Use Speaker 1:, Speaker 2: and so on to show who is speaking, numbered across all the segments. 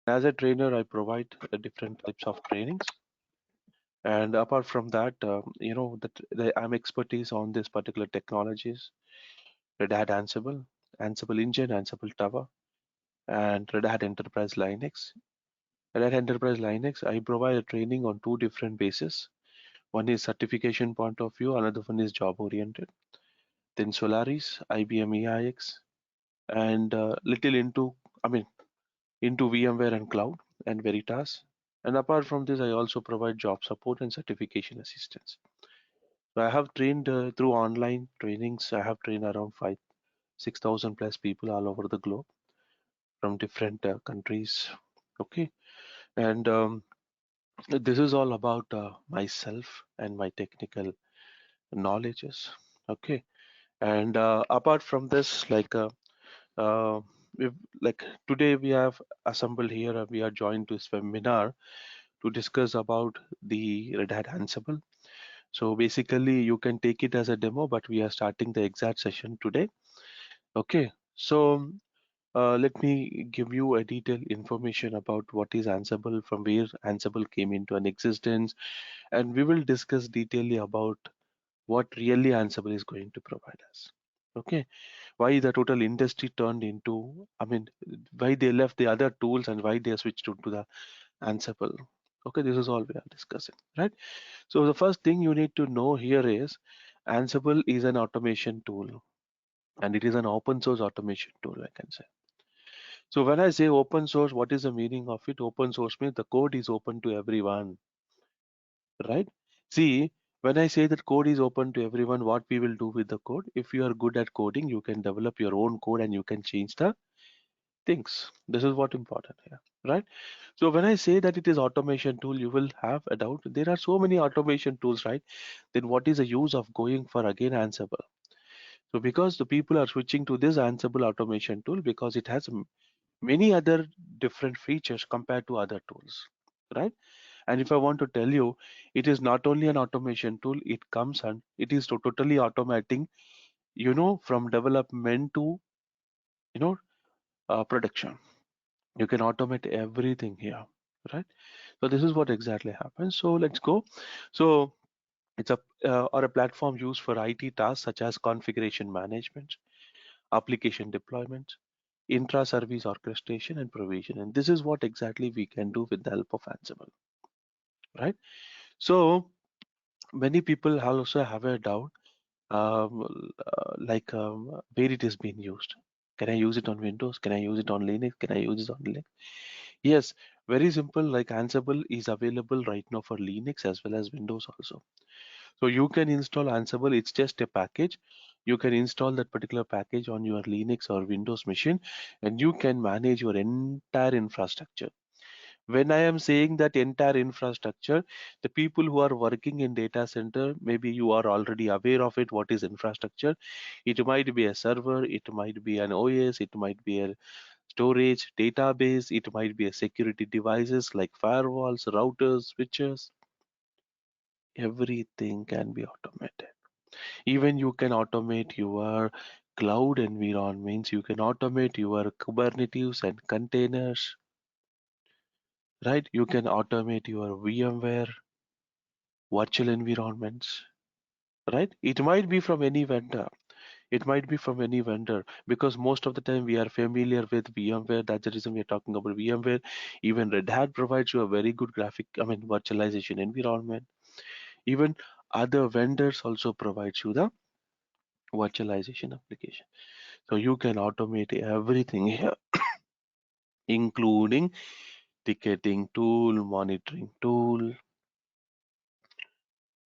Speaker 1: As a trainer, I provide different types of trainings. And apart from that, I'm expertise on this particular technologies, Red Hat Ansible, Ansible Engine, Ansible Tower, and Red Hat Enterprise Linux. Red Hat Enterprise Linux, I provide a training on two different bases. One is certification point of view, another one is job oriented. Then Solaris, IBM EIX, and little into, I mean, into VMware and cloud and Veritas. And apart from this, I also provide job support and certification assistance. So I have trained through online trainings. I have trained around 6,000 plus people all over the globe from different countries. Okay, and this is all about myself and my technical knowledges. Okay, and apart from this, uh, we've, like today we have assembled here. We are joined to this webinar to discuss about the Red Hat Ansible. So basically, you can take it as a demo, but we are starting the exact session today. Okay, so let me give you a detailed information about what is Ansible, from where Ansible came into an existence, and we will discuss detailedly about what really Ansible is going to provide us. Okay, why the total industry turned into, I mean, why they left the other tools and why they switched to the Ansible. Okay, this is all we are discussing, right? So the first thing you need to know here is Ansible is an automation tool, and it is an open source automation tool, I can say. So when I say open source, what is the meaning of it? Open source means the code is open to everyone, right? See, when I say that code is open to everyone, what we will do with the code? If you are good at coding, you can develop your own code and you can change the things. This is what important here, right? So when I say that it is automation tool, you will have a doubt. There are so many automation tools, right? Then what is the use of going for again Ansible? So because the people are switching to this Ansible automation tool because it has many other different features compared to other tools, right? And if I want to tell you, it is not only an automation tool, it comes and it is totally automating, from development to, you know, production. You can automate everything here, right? So this is what exactly happens. So let's go. So it's a platform used for IT tasks such as configuration management, application deployment, intra-service orchestration, and provision. And this is what exactly we can do with the help of Ansible, right? So many people also have a doubt, where it is being used. Can I use it on Windows? Can I use it on Linux? Can I use it on Linux? Yes, very simple. Like Ansible is available right now for Linux as well as Windows also. So you can install Ansible. It's just a package. You can install that particular package on your Linux or Windows machine, and you can manage your entire infrastructure. When I am saying that entire infrastructure, the people who are working in data center, maybe you are already aware of it. What is infrastructure? It might be a server, it might be an OS, it might be a storage database, it might be a security devices like firewalls, routers, switches. Everything can be automated. Even you can automate your cloud environments, you can automate your Kubernetes and containers, right? You can automate your VMware virtual environments, right? It might be from any vendor. It might be from any vendor because most of the time we are familiar with VMware. That's the reason we are talking about VMware. Even Red Hat provides you a very good virtualization environment. Even other vendors also provides you the virtualization application. So you can automate everything here, including ticketing tool, monitoring tool.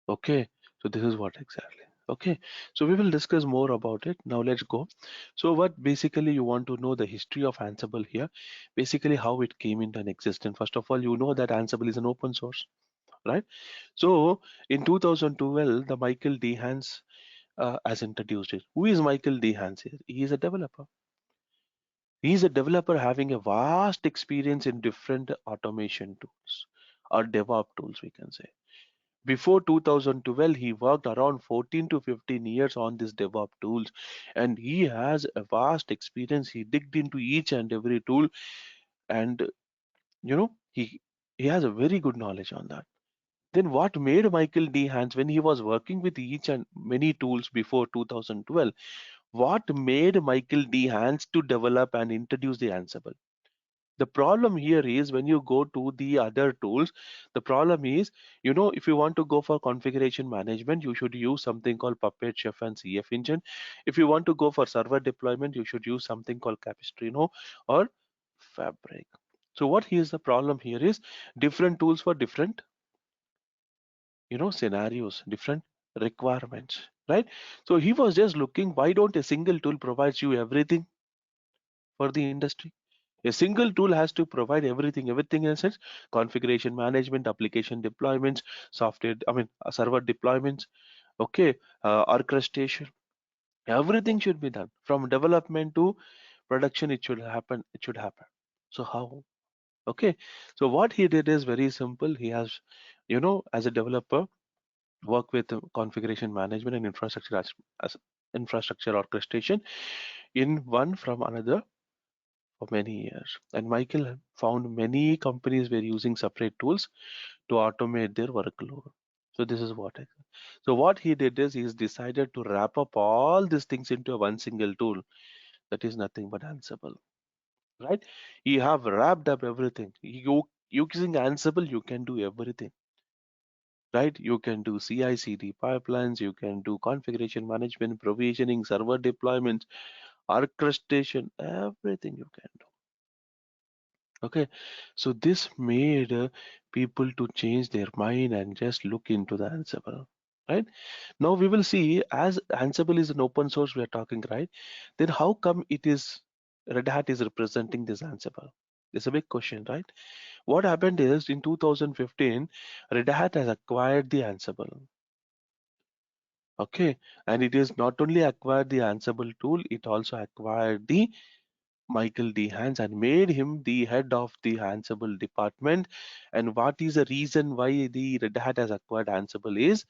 Speaker 1: Okay, so this is what exactly. Okay, so we will discuss more about it. Now let's go. So what basically you want to know the history of Ansible here, basically how it came into an existence. First of all, you know that Ansible is an open source, right? So in 2012, the Michael Dehans has introduced it. Who is Michael Dehans here? He is a developer. He is a developer having a vast experience in different automation tools or DevOps tools, we can say. Before 2012, he worked around 14 to 15 years on these DevOps tools, and he has a vast experience. He digged into each and every tool, and You know, he has a very good knowledge on that. Then what made Michael D. Hans when he was working with each and many tools before 2012? What made Michael D. Hans to develop and introduce the Ansible? The problem here is when you go to the other tools, the problem is, if you want to go for configuration management, you should use something called Puppet, Chef, and CF Engine. If you want to go for server deployment, you should use something called Capistrano or Fabric. So what here's the problem here is different tools for different, scenarios, different requirements, right? So he was just looking, why don't a single tool provides you everything for the industry? A single tool has to provide everything in a sense: configuration management, application deployments, server deployments, okay, orchestration. Everything should be done from development to production. It should happen. It should happen. So how? Okay. So what he did is very simple. He has, as a developer, work with configuration management and infrastructure as infrastructure orchestration in one from another for many years. And Michael found many companies were using separate tools to automate their workload. So this is what so what he did is he's decided to wrap up all these things into one single tool that is nothing but Ansible, right? You have wrapped up everything. Using Ansible, you can do everything, right? You can do CI/CD pipelines, you can do configuration management, provisioning, server deployments, orchestration, everything you can do. Okay, so this made people to change their mind and just look into the Ansible, right? Now we will see, as Ansible is an open source we are talking, right? Then how come it is Red Hat is representing this Ansible? It's a big question, right? What happened is in 2015, Red Hat has acquired the Ansible. Okay, and it is not only acquired the Ansible tool, it also acquired the Michael D. Hans and made him the head of the Ansible department. And what is the reason why the Red Hat has acquired Ansible is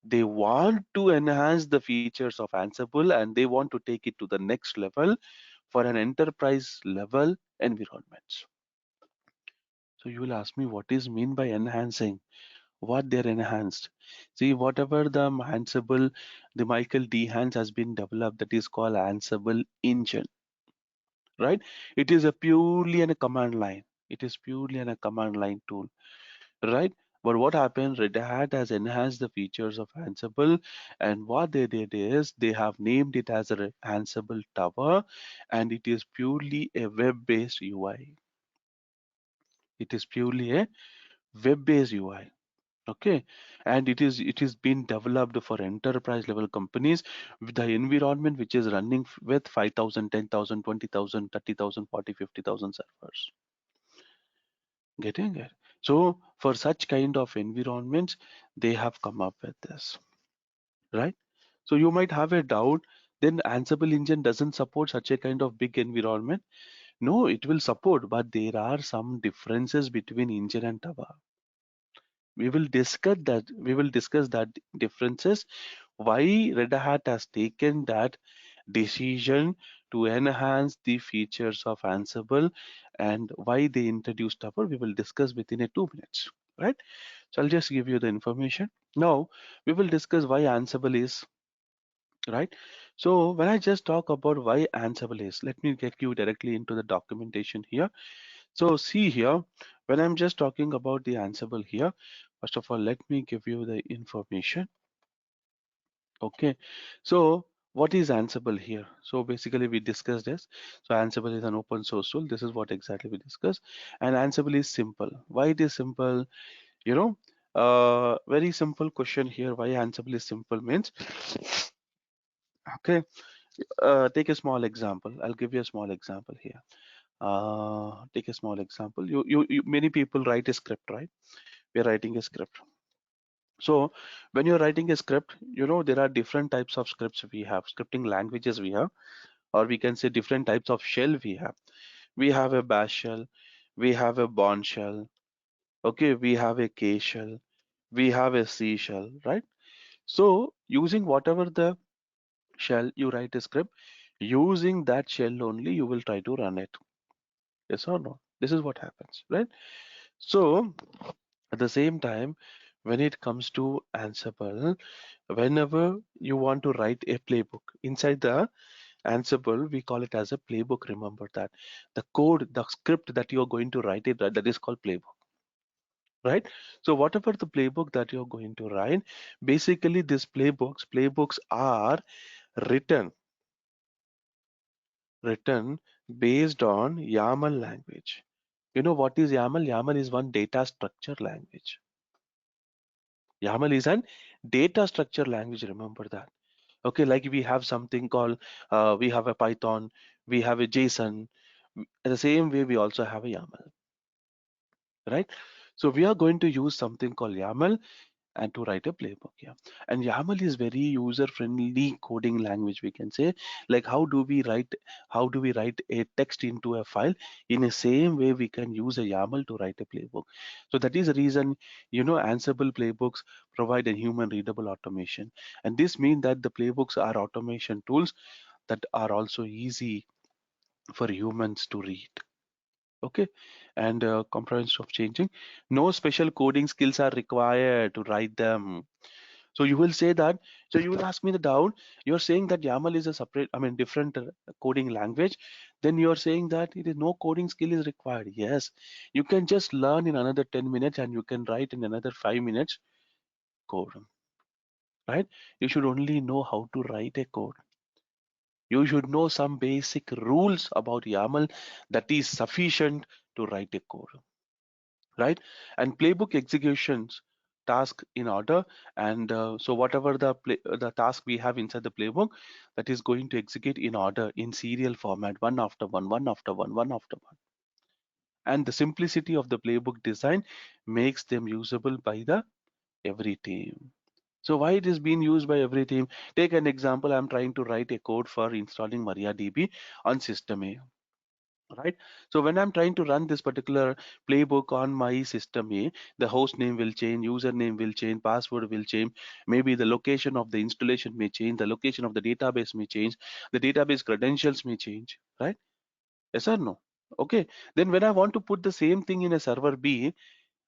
Speaker 1: they want to enhance the features of Ansible and they want to take it to the next level for an enterprise level environments. So you will ask me, what is mean by enhancing? What they're enhanced? See, whatever the Ansible, the Michael D. Hans has been developed, that is called Ansible engine, right? It is a purely a command line. It is purely a command line tool, right? But what happened? Red Hat has enhanced the features of Ansible, and what they did is they have named it as a Ansible Tower, and it is purely a web-based UI. It is purely a web-based UI. Okay, and it is been developed for enterprise level companies with the environment which is running with 5,000, 10,000, 20,000, 30,000, 40, 50,000 servers. Getting it? So for such kind of environments, they have come up with this, right? So you might have a doubt, then Ansible engine doesn't support such a kind of big environment. No, it will support, but there are some differences between engine and Java. We will discuss that differences, why Red Hat has taken that decision to enhance the features of Ansible and why they introduced Tupper. We will discuss within a 2 minutes, right? So I'll just give you the information. Now we will discuss why Ansible is, right. So when I just talk about why Ansible is, let me get you directly into the documentation here. So see here, when I'm just talking about the Ansible here, first of all, let me give you the information. Okay, so what is Ansible here? So basically we discussed this. So Ansible is an open source tool. This is what exactly we discussed. And Ansible is simple. Why it is simple? You know, very simple question here. Why Ansible is simple means, okay, take a small example. I'll give you a small example here. Take a small example. You many people write a script, right? We're writing a script. So when you're writing a script, there are different types of scripts we have, scripting languages we have, or we can say different types of shell we have. We have a bash shell, we have a bourne shell, okay, we have a K shell, we have a C shell, right? So using whatever the shell you write a script, using that shell only you will try to run it. Yes or no? This is what happens, right? So at the same time, when it comes to Ansible, whenever you want to write a playbook inside the Ansible, we call it as a playbook. Remember that the code, the script that you're going to write it, that is called playbook, right? So whatever the playbook that you're going to write, basically these playbooks are written written based on YAML language. You know what is YAML? YAML is one data structure language. YAML is an data structure language. Remember that. Okay, like we have something called, we have a Python, we have a JSON. The same way we also have a YAML, right? So we are going to use something called YAML and to write a playbook. Yeah, and YAML is very user friendly coding language, we can say. Like how do we write a text into a file? In the same way we can use a YAML to write a playbook. So that is the reason, Ansible playbooks provide a human readable automation, and this means that the playbooks are automation tools that are also easy for humans to read. Okay, and comprehension of changing, no special coding skills are required to write them. So you will say that, so you will ask me the doubt, you're saying that YAML is a separate, I mean, different coding language. Then you're saying that it is no coding skill is required. Yes, you can just learn in another 10 minutes and you can write in another 5 minutes code, right? You should only know how to write a code. You should know some basic rules about YAML, that is sufficient to write a code, right? And playbook executions task in order, and so whatever the task we have inside the playbook, that is going to execute in order, in serial format, one after one, one after one, one after one. And the simplicity of the playbook design makes them usable by the every team. So why it is being used by every team? Take an example. I'm trying to write a code for installing MariaDB on system A, right? So when I'm trying to run this particular playbook on my system A, the host name will change, username will change, password will change, maybe the location of the installation may change, the location of the database may change, the database credentials may change, right? Yes or no? Okay, then when I want to put the same thing in a server B,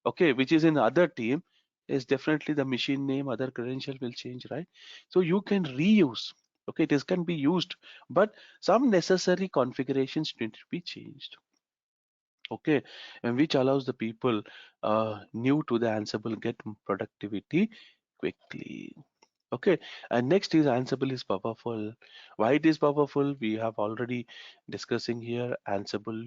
Speaker 1: okay, which is in the other team, is definitely the machine name, other credential will change, right? So you can reuse. Okay, this can be used, but some necessary configurations need to be changed. Okay, and which allows the people new to the Ansible get productivity quickly. Okay, and next is Ansible is powerful. Why it is powerful? We have already discussing here. Ansible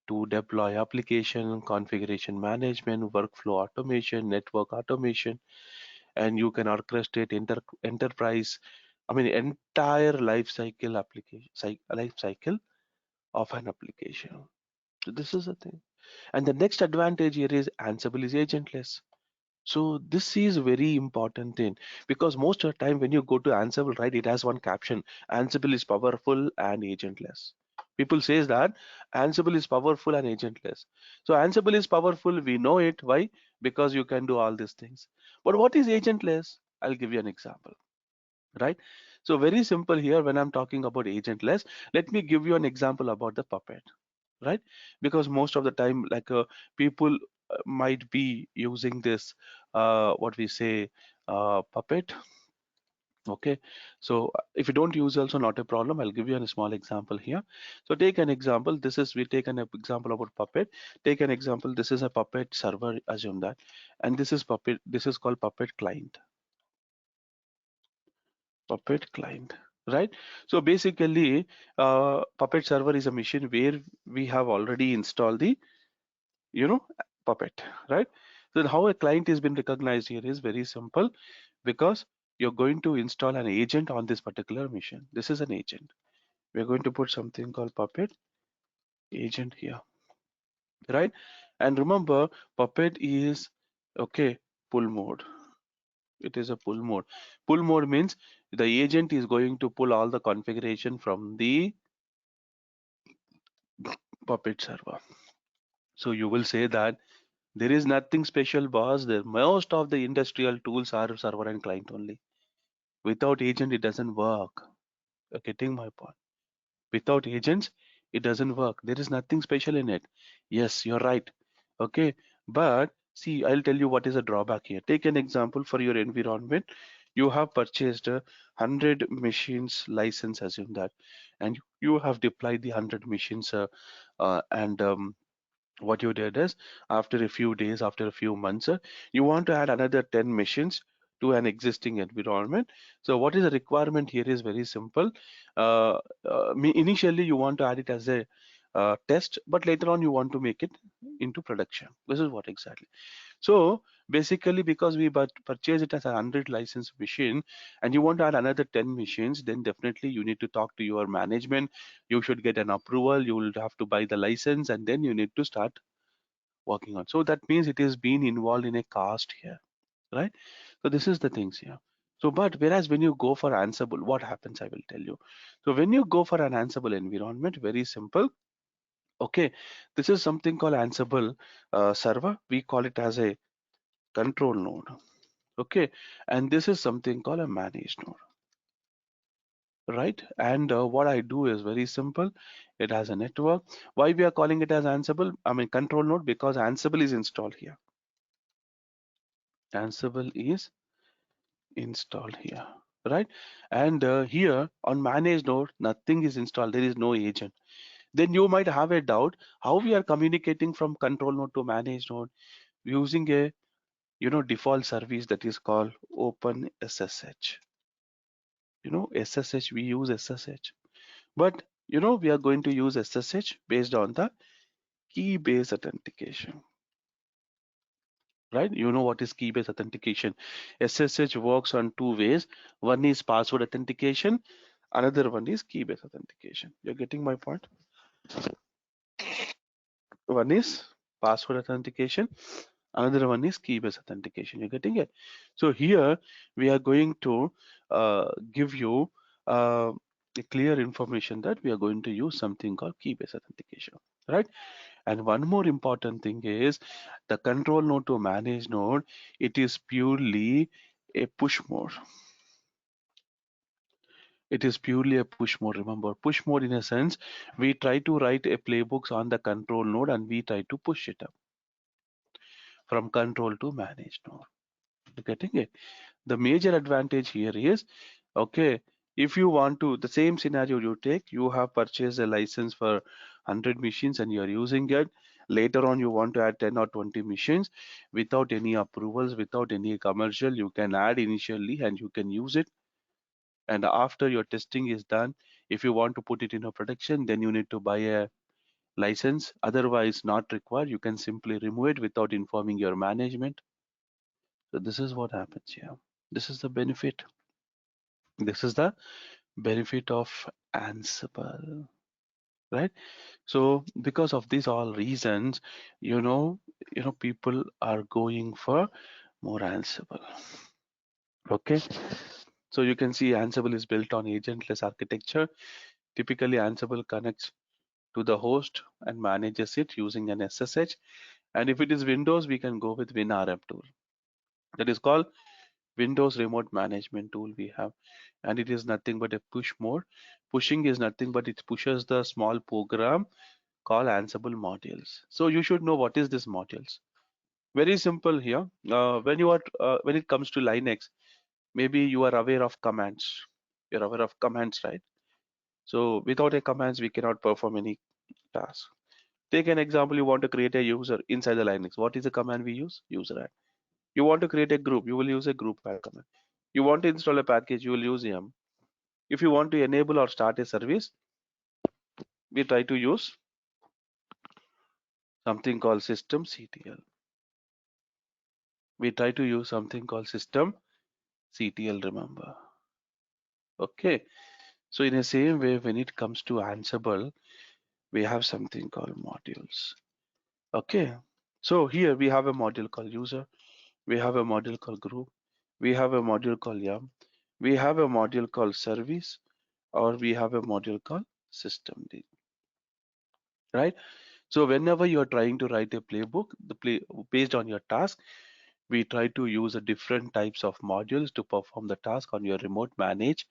Speaker 1: to deploy application, configuration management, workflow automation, network automation, and you can orchestrate enterprise, I mean entire life cycle life cycle of an application. So this is the thing. And the next advantage here is Ansible is agentless. So this is very important thing, because most of the time when you go to Ansible, right, it has one caption: Ansible is powerful and agentless. People says that Ansible is powerful and agentless. So Ansible is powerful, we know it. Why? Because you can do all these things. But what is agentless? I'll give you an example, right? So very simple here. When I'm talking about agentless, let me give you an example about the Puppet, right? Because most of the time, like people might be using this, what we say, Puppet. Okay, so if you don't use also not a problem. I'll give you a small example here. So take an example. This is, we take an example about Puppet. Take an example. This is a Puppet server. Assume that, and this is Puppet. This is called Puppet client. Puppet client, right? So basically, Puppet server is a machine where we have already installed the, you know, Puppet, right? So how a client is been recognized here is very simple, because you're going to install an agent on this particular machine. This is an agent. We're going to put something called Puppet agent here, right? And remember, Puppet is, okay, pull mode. It is a pull mode. Pull mode means the agent is going to pull all the configuration from the Puppet server. So you will say that there is nothing special, boss. The most of the industrial tools are server and client only. Without agent, it doesn't work. You're getting my point. Without agents, It doesn't work. There is nothing special in it. Yes, you're right. Okay, but see, I'll tell you what is a drawback here. Take an example for your environment. You have purchased a 100 machines license, assume that, and you have deployed the 100 machines, and what you did is, after a few days, after a few months, you want to add another 10 machines to an existing environment. So what is the requirement here is very simple. Initially you want to add it as a test, but later on you want to make it into production. This is what exactly. So basically, because we purchase it as a 100 license machine and you want to add another 10 machines, then definitely you need to talk to your management. You should get an approval. You will have to buy the license and then you need to start working on. So that means it is being involved in a cost here, right? So this is the things here. So, but whereas when you go for Ansible, what happens? I will tell you. So when you go for an Ansible environment, very simple. Okay, this is something called Ansible server. We call it as a control node. Okay, and this is something called a managed node, right? And what I do is very simple. It has a network. Why we are calling it as Ansible? I mean control node, because Ansible is installed here. Ansible is installed here, right? And here on managed node, nothing is installed. There is no agent. Then you might have a doubt how we are communicating from control node to managed node using a default service that is called Open SSH. SSH, we use SSH, but we are going to use SSH based on the key based authentication, right? You know what is key based authentication? SSH works on two ways. One is password authentication, another one is key based authentication. You're getting my point? One is password authentication, another one is key based authentication. You're getting it? So here we are going to give you a clear information that we are going to use something called key based authentication, right? And one more important thing is the control node to manage node. It is purely a push mode. It is purely a push mode. Remember, push mode in a sense, we try to write a playbooks on the control node and we try to push it up from control to manage node. You're getting it? The major advantage here is, okay, if you want to, the same scenario you take, you have purchased a license for 100 machines and you're using it. Later on, you want to add 10 or 20 machines without any approvals, without any commercial. You can add initially and you can use it. And after your testing is done, if you want to put it in a production, then you need to buy a license. Otherwise, not required. You can simply remove it without informing your management. So this is what happens here. This is the benefit. This is the benefit of Ansible, right? So because of these all reasons, people are going for more Ansible. Okay, so you can see Ansible is built on agentless architecture. Typically, Ansible connects to the host and manages it using an SSH. And if it is Windows, we can go with WinRM tool. That is called Windows Remote Management tool we have, and it is nothing but a push mode. Pushing is nothing but it pushes the small program called Ansible modules. So you should know what is this modules. Very simple here. When it comes to Linux, maybe you are aware of commands. You're aware of commands, right? So without a commands, we cannot perform any task. Take an example. You want to create a user inside the Linux. What is the command we use? User add. You want to create a group. You will use a group add command. You want to install a package, you will use yum. If you want to enable or start a service, we try to use something called systemctl. We try to use something called systemctl, remember. Okay. So in the same way, when it comes to Ansible, we have something called modules. Okay. So here we have a module called user. We have a module called group. We have a module called yum. We have a module called service, or we have a module called systemd, right? So whenever you're trying to write a playbook, based on your task, we try to use a different types of modules to perform the task on your remote manage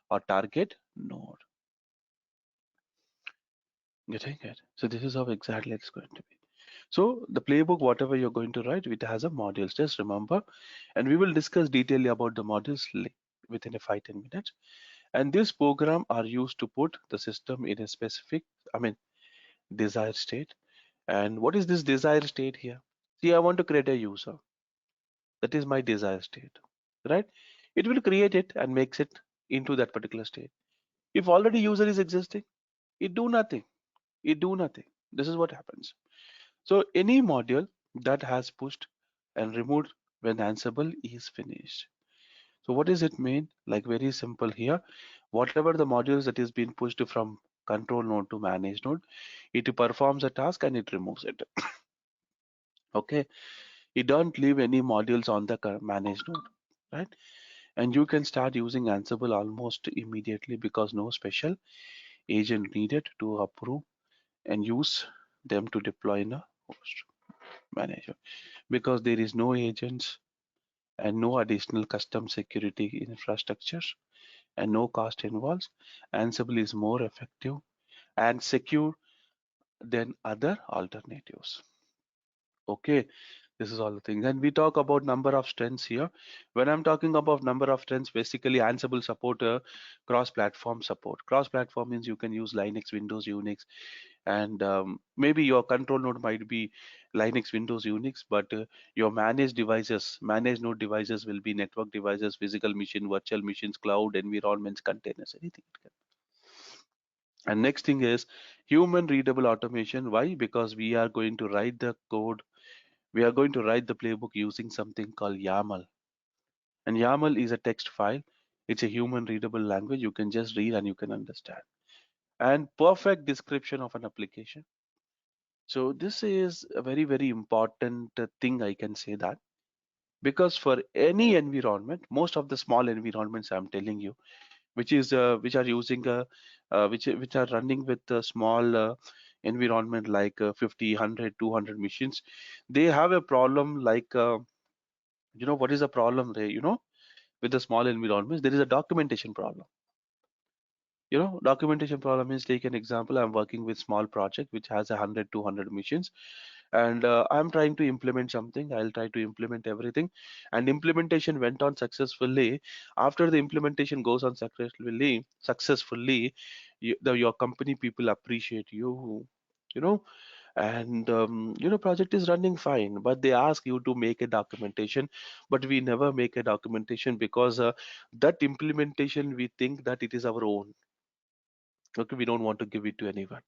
Speaker 1: or target node. Getting it? So this is how exactly it's going to be. So the playbook, whatever you're going to write, it has a modules. Just remember, and we will discuss detailedly about the modules within a 5-10 minutes. And this program are used to put the system in a specific, I mean, desired state. And what is this desired state here? See, I want to create a user. That is my desired state, right? It will create it and makes it into that particular state. If already user is existing, it do nothing. It do nothing. This is what happens. So any module that has pushed and removed when Ansible is finished. So what does it mean? Like very simple here. Whatever the modules that is being pushed from control node to manage node, it performs a task and it removes it. Okay. You don't leave any modules on the manage node, right? And you can start using Ansible almost immediately because no special agent needed to approve and use them to deploy in a host manager, because there is no agents and no additional custom security infrastructure and no cost involved. Ansible is more effective and secure than other alternatives. Okay, this is all the things. And we talk about number of strengths here. When I'm talking about number of strengths, basically Ansible support cross-platform support. Cross-platform means you can use Linux, Windows, Unix, and maybe your control node might be Linux, Windows, Unix, but your managed devices, managed node devices will be network devices, physical machine, virtual machines, cloud environments, containers, anything it can. And next thing is human readable automation. Why? Because we are going to write the code, we are going to write the playbook using something called YAML. And YAML is a text file. It's a human readable language. You can just read and you can understand. And perfect description of an application. So this is a very, very important thing, I can say that, because for any environment, most of the small environments I'm telling you, which are using which are running with a small environment like 50, 100, 200 machines, they have a problem like what is the problem there? With the small environments, there is a documentation problem. Documentation problem is, take an example. I'm working with small project which has 100, 200 machines, and I'm trying to implement something. I'll try to implement everything, and implementation went on successfully. After the implementation goes on successfully, your company people appreciate you. You know, and project is running fine, but they ask you to make a documentation, but we never make a documentation because that implementation, we think that it is our own. Okay, we don't want to give it to anyone.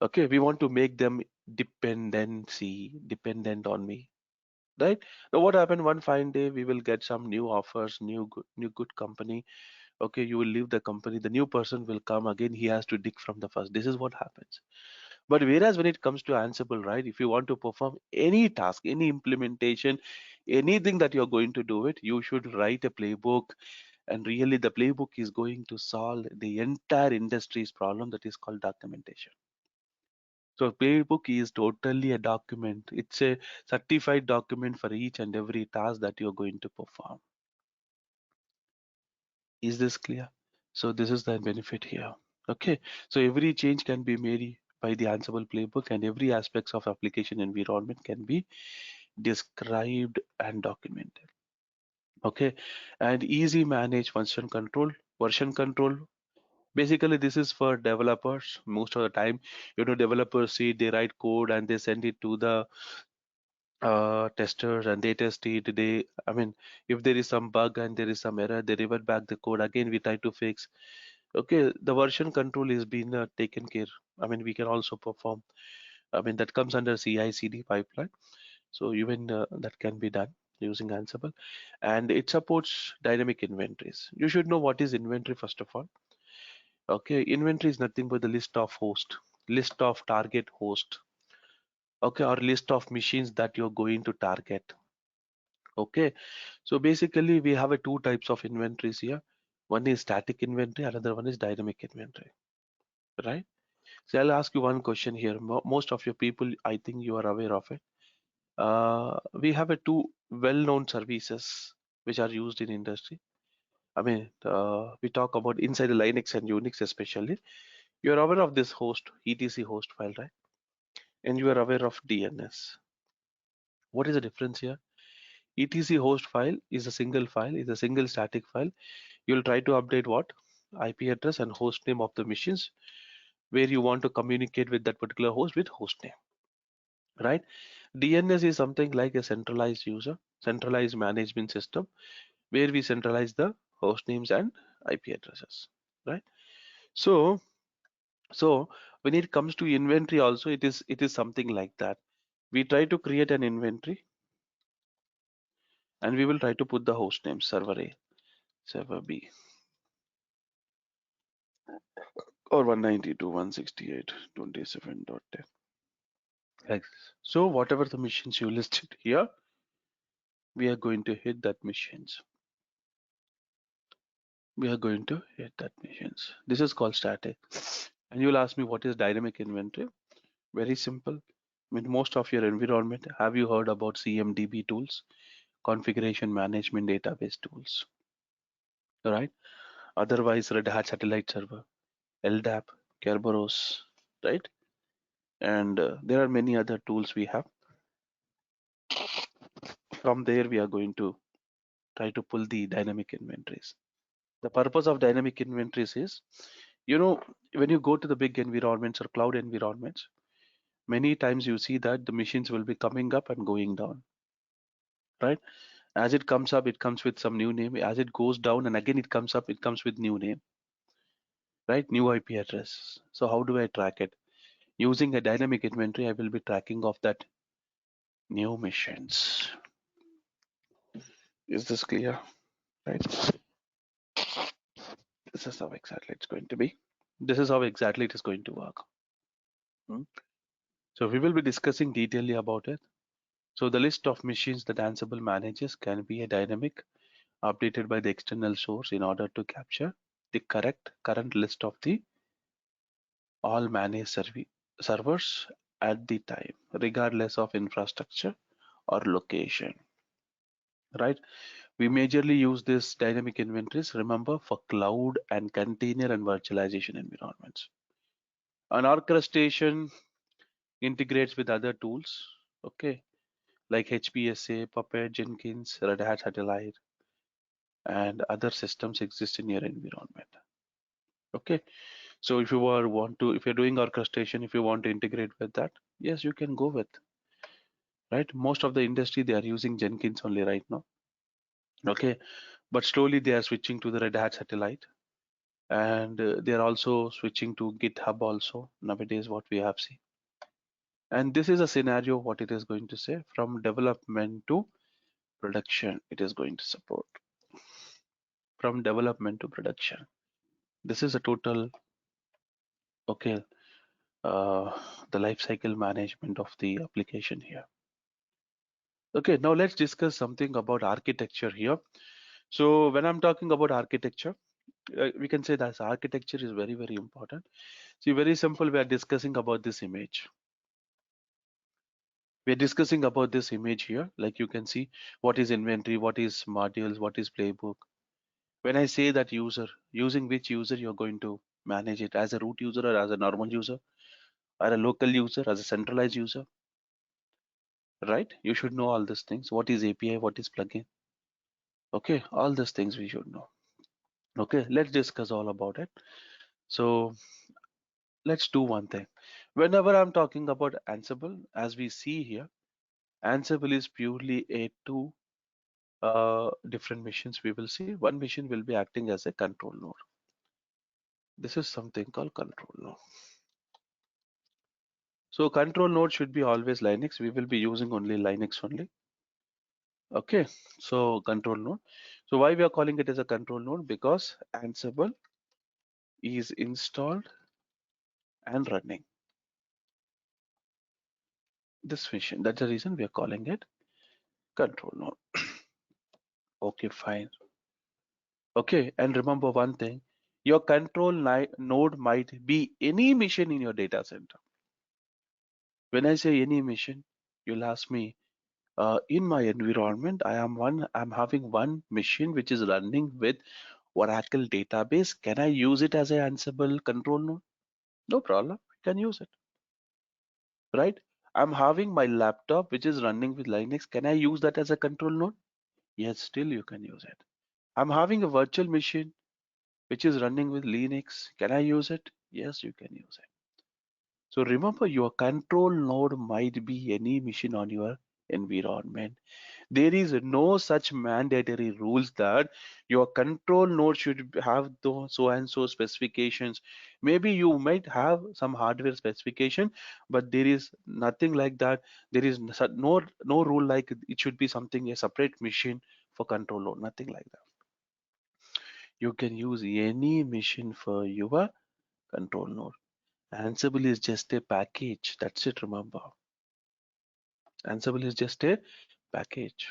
Speaker 1: Okay, we want to make them dependent on me, right? Now what happened, one fine day we will get some new offers, new good company. Okay, you will leave the company, the new person will come again, he has to dig from the first. This is what happens. But whereas when it comes to Ansible, right, if you want to perform any task, any implementation, anything that you're going to do it, you should write a playbook. And really the playbook is going to solve the entire industry's problem, that is called documentation. So playbook is totally a document. It's a certified document for each and every task that you're going to perform. Is this clear? So this is the benefit here. Okay. So every change can be made by the Ansible playbook, and every aspects of application environment can be described and documented. Okay. And easy manage version control. Basically, this is for developers. Most of the time, developers see, they write code and they send it to the testers and they test it. I mean, if there is some bug and there is some error, they revert back the code. Again, we try to fix. Okay, the version control is being taken care. I mean, we can also perform. I mean, that comes under CI/CD pipeline. So even that can be done using Ansible, and it supports dynamic inventories. You should know what is inventory first of all. Okay, inventory is nothing but the list of target host. Okay, or list of machines that you're going to target. Okay, so basically we have a two types of inventories here. One is static inventory, another one is dynamic inventory, right? So I'll ask you one question here. Most of your people, I think you are aware of it. We have a two well-known services which are used in industry. I mean, we talk about inside the Linux and Unix especially. You're aware of this host, etc host file, right? And you are aware of DNS. What is the difference here? etc host file is a single static file. You'll try to update what? IP address and host name of the machines where you want to communicate with that particular host with host name, right? DNS is something like a centralized management system where we centralize the host names and IP addresses, right? So, so when it comes to inventory also, it is something like that. We try to create an inventory and we will try to put the host name server A, server B, or 192.168.27.10. Like this. So whatever the machines you listed here, we are going to hit that machines. We are going to hit that machines. This is called static. And you'll ask me what is dynamic inventory? Very simple. With most of your environment, have you heard about CMDB tools, configuration management database tools, right? Otherwise, Red Hat Satellite Server, LDAP, Kerberos, right? And there are many other tools we have. From there, we are going to try to pull the dynamic inventories. The purpose of dynamic inventories is, you know, when you go to the big environments or cloud environments, many times you see that the machines will be coming up and going down, right? As it comes up, it comes with some new name. As it goes down and again it comes up, it comes with new name, right? New IP address. So how do I track it? Using a dynamic inventory, I will be tracking of that new machines. Is this clear? Right? This is how exactly it's going to be. This is how exactly it is going to work. Hmm? So we will be discussing detailedly about it. So the list of machines that Ansible manages can be a dynamic, updated by the external source in order to capture the correct current list of the all managed servers at the time, regardless of infrastructure or location, right? We majorly use this dynamic inventories, remember, for cloud and container and virtualization environments. An orchestration integrates with other tools, okay, like HPSA, Puppet, Jenkins, Red Hat Satellite, and other systems exist in your environment. Okay, so if you're doing orchestration, if you want to integrate with that, yes, you can go with, right? Most of the industry they are using Jenkins only right now. Okay, but slowly they are switching to the Red Hat Satellite, and they are also switching to GitHub also nowadays. What we have seen, and this is a scenario what it is going to say from development to production. It is going to support from development to production. This is a total, okay, the life cycle management of the application here. Okay, now let's discuss something about architecture here. So when I'm talking about architecture, we can say that architecture is very, very important. See, very simple, we are discussing about this image. We are discussing about this image here. Like you can see what is inventory, what is modules, what is playbook. When I say that user, using which user you're going to manage it, as a root user or as a normal user, or a local user, as a centralized user, right? You should know all these things. What is API, what is plugin? Okay, all these things we should know. Okay, let's discuss all about it. So let's do one thing. Whenever I'm talking about Ansible, as we see here, Ansible is purely a two different machines we will see. One machine will be acting as a control node. This is something called control node. So control node should be always Linux. We will be using only Linux only. Okay, so control node. So why we are calling it as a control node? Because Ansible is installed and running this machine. That's the reason we are calling it control node. Okay, fine. Okay, and remember one thing, your control node might be any machine in your data center. When I say any machine, you'll ask me, in my environment, I'm having one machine which is running with Oracle database. Can I use it as an Ansible control node? No problem. You can use it, right? I'm having my laptop which is running with Linux. Can I use that as a control node? Yes, still you can use it. I'm having a virtual machine which is running with Linux. Can I use it? Yes, you can use it. So remember, your control node might be any machine on your environment. There is no such mandatory rules that your control node should have those so and so specifications. Maybe you might have some hardware specification, but there is nothing like that. There is no rule like it should be something a separate machine for control node. Nothing like that. You can use any machine for your control node. Ansible is just a package. That's it. Remember, Ansible is just a package.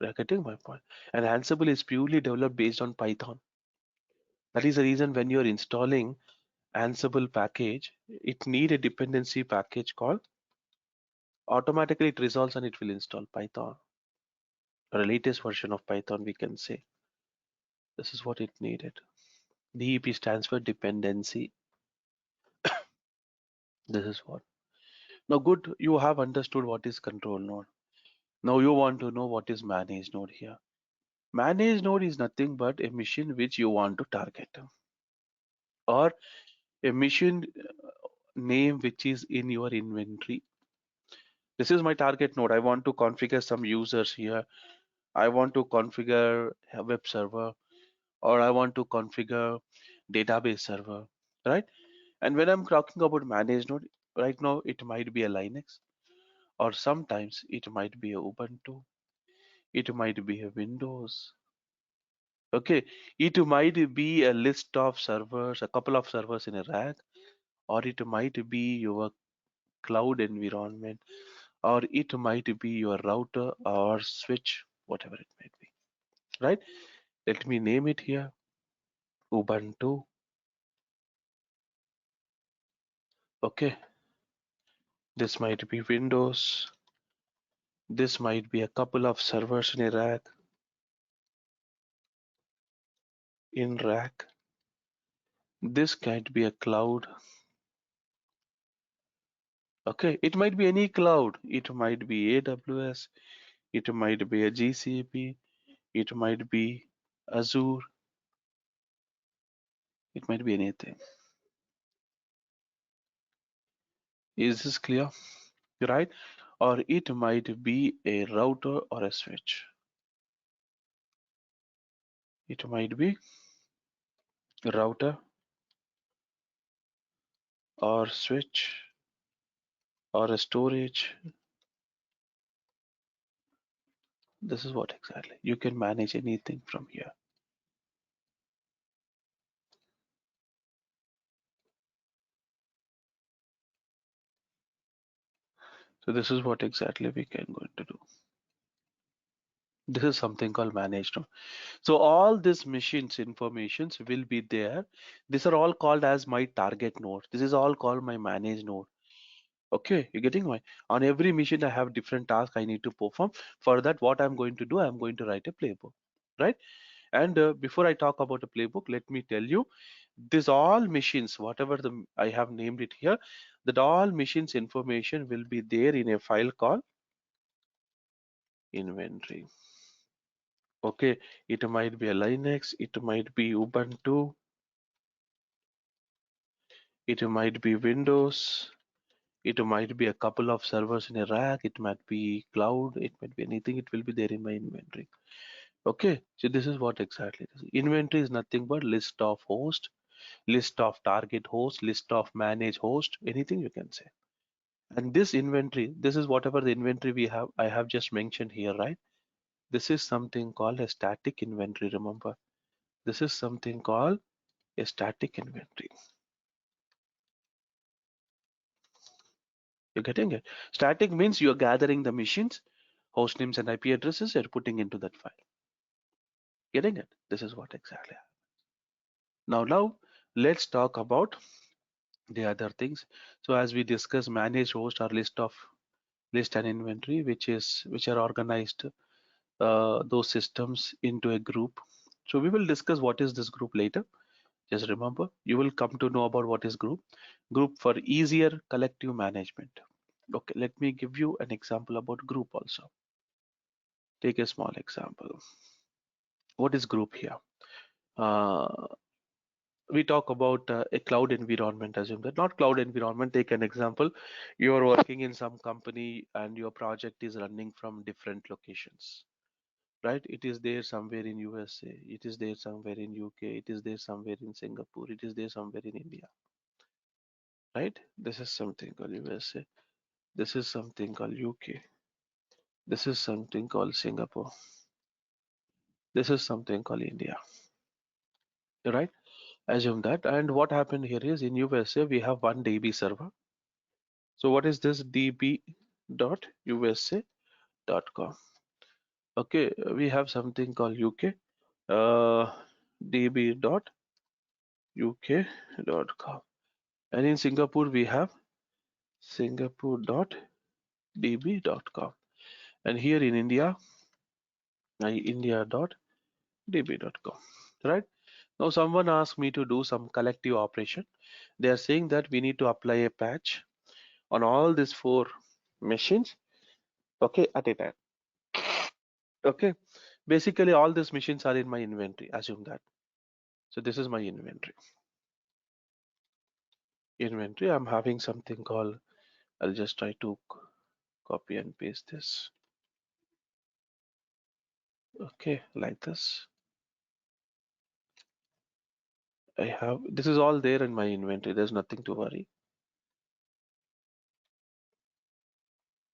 Speaker 1: You're getting my point. And Ansible is purely developed based on Python. That is the reason when you're installing Ansible package, it need a dependency package called automatically it resolves and it will install Python or a latest version of Python. We can say this is what it needed. DEP stands for dependency. This is what. Now, good, you have understood what is control node. Now you want to know what is manage node here. Manage node is nothing but a machine which you want to target or a machine name which is in your inventory. This is my target node. I want to configure some users here. I want to configure a web server or I want to configure database server, right? And when I'm talking about manage node, right now it might be a Linux or sometimes it might be a Ubuntu. It might be a Windows. Okay, it might be a list of servers, a couple of servers in a rack, or it might be your cloud environment, or it might be your router or switch, whatever it might be, right? Let me name it here, Ubuntu. Okay, this might be Windows. This might be a couple of servers in a rack, in rack. This might be a cloud. Okay, it might be any cloud. It might be AWS. It might be a GCP. It might be Azure. It might be anything. Is this clear? Right? Or it might be a router or a switch. It might be a router or switch or a storage. This is what exactly. You can manage anything from here. So this is what exactly we can going to do. This is something called managed node. So all these machines informations will be there. These are all called as my target node. This is all called my managed node. Okay, you're getting my on every machine I have different tasks I need to perform. For that, what I'm going to do, I'm going to write a playbook, right? And before I talk about a playbook, let me tell you, this all machines, whatever I have named it here, that all machines information will be there in a file called inventory. Okay, it might be a Linux, it might be Ubuntu, it might be Windows, it might be a couple of servers in a rack, it might be cloud, it might be anything, it will be there in my inventory. Okay, so this is what exactly it is. Inventory is nothing but list of host, list of target host, list of manage host, anything you can say. And this inventory, this is whatever the inventory we have, I have just mentioned here, right? This is something called a static inventory, remember. This is something called a static inventory. You're getting it? Static means you're gathering the machines, host names and IP addresses, you're putting into that file. Getting it? This is what exactly. Now let's talk about the other things. So as we discuss, manage host or list and inventory, which are organized those systems into a group. So we will discuss what is this group later. Just remember, you will come to know about what is group. Group for easier collective management. Okay, let me give you an example about group also. Take a small example. What is group here? Uh, we talk about a cloud environment. Assume that not cloud environment. Take an example. You are working in some company and your project is running from different locations, right? It is there somewhere in USA. It is there somewhere in UK. It is there somewhere in Singapore. It is there somewhere in India, right? This is something called USA. This is something called UK. This is something called Singapore. This is something called India, right? Assume that. And what happened here is in USA we have one DB server. So what is this db.usa.com? Okay, we have something called UK, db.uk.com. And in Singapore we have singapore.db.com. And here in India, india.db.com. Right? Now someone asked me to do some collective operation. They are saying that we need to apply a patch on all these four machines, okay, at a time. Okay, basically all these machines are in my inventory. Assume that. So this is my inventory. I'm having something called, I'll just try to copy and paste this. Okay, like this. I have, this is all there in my inventory. There's nothing to worry.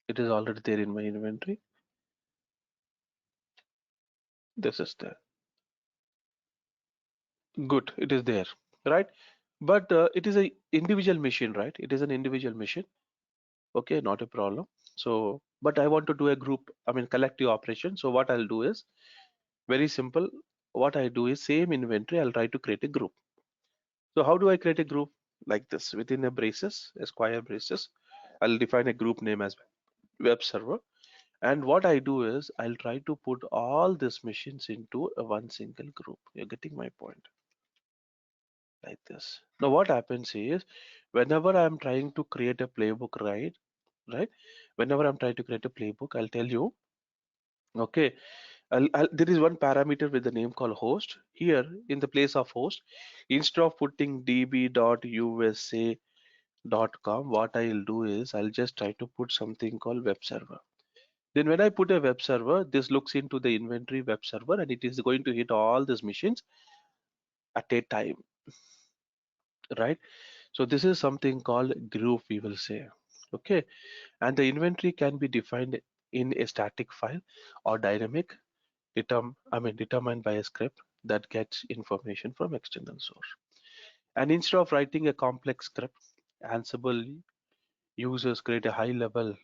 Speaker 1: It is already there in my inventory. This is there. Good, it is there, right? But it is a individual machine, right? It is an individual machine. Okay, not a problem. So, but I want to do a group, I mean collective operation. So what I'll do is very simple. What I do is same inventory, I'll try to create a group. So how do I create a group? Like this, within a braces, a square braces, I'll define a group name as web server. And what I do is I'll try to put all these machines into a one single group. You're getting my point, like this. Now what happens is whenever I'm trying to create a playbook, right? Whenever I'm trying to create a playbook, I'll tell you, okay, there is one parameter with the name called host. Here in the place of host, instead of putting db.usa.com, what I'll do is I'll just try to put something called web server. Then when I put a web server, this looks into the inventory web server and it is going to hit all these machines at a time, right? So this is something called group, we will say. Okay, and the inventory can be defined in a static file or dynamic, determined by a script that gets information from external source. And instead of writing a complex script, Ansible users create a high-level